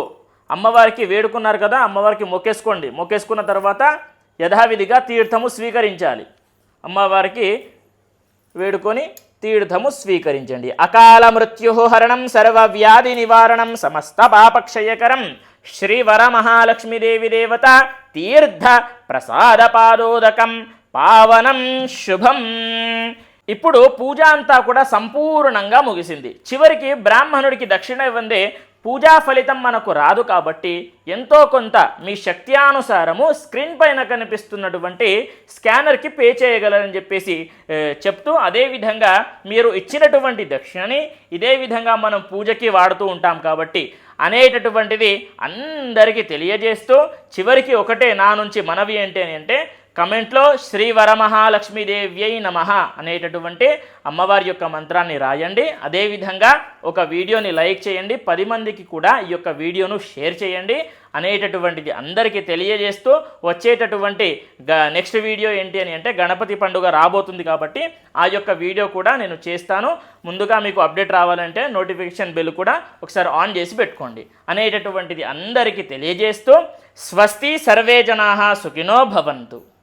అమ్మవారికి వేడుకున్నారు కదా, అమ్మవారికి మొక్కేసుకోండి. మొక్కేసుకున్న తర్వాత యథావిధిగా తీర్థము స్వీకరించాలి. అమ్మవారికి వేడుకొని తీర్థము స్వీకరించండి. అకాల మృత్యుహరణం సర్వవ్యాధి నివారణం సమస్త పాపక్షయకరం శ్రీ వరమహాలక్ష్మీదేవి దేవత తీర్థ ప్రసాద పాదోదకం పావనం శుభం. ఇప్పుడు పూజ అంతా కూడా సంపూర్ణంగా ముగిసింది. చివరికి బ్రాహ్మణుడికి దక్షిణ ఇవ్వందే పూజా ఫలితం మనకు రాదు కాబట్టి ఎంతో కొంత మీ శక్త్యానుసారము స్క్రీన్ పైన కనిపిస్తున్నటువంటి స్కానర్కి పే చేయగలరని చెప్పేసి చెప్తూ, అదేవిధంగా మీరు ఇచ్చినటువంటి దక్షిణని ఇదే విధంగా మనం పూజకి వాడుతూ ఉంటాం కాబట్టి అనేటటువంటిది అందరికీ తెలియజేస్తూ చివరికి ఒకటే నా నుంచి మనవి ఏంటి అని అంటే కమెంట్లో శ్రీ వరమహాలక్ష్మీదేవ్యై నమః అనేటటువంటి అమ్మవారి యొక్క మంత్రాన్ని రాయండి. అదేవిధంగా ఒక వీడియోని లైక్ చేయండి, 10 మందికి కూడా ఈ యొక్క వీడియోను షేర్ చేయండి అనేటటువంటిది అందరికీ తెలియజేస్తూ వచ్చేటటువంటి నెక్స్ట్ వీడియో ఏంటి అని అంటే గణపతి పండుగ రాబోతుంది కాబట్టి ఆ యొక్క వీడియో కూడా నేను చేస్తాను. ముందుగా మీకు అప్డేట్ రావాలంటే నోటిఫికేషన్ బెల్ కూడా ఒకసారి ఆన్ చేసి పెట్టుకోండి అనేటటువంటిది అందరికీ తెలియజేస్తూ స్వస్తి సర్వే జనాః సుఖినో భవంతు.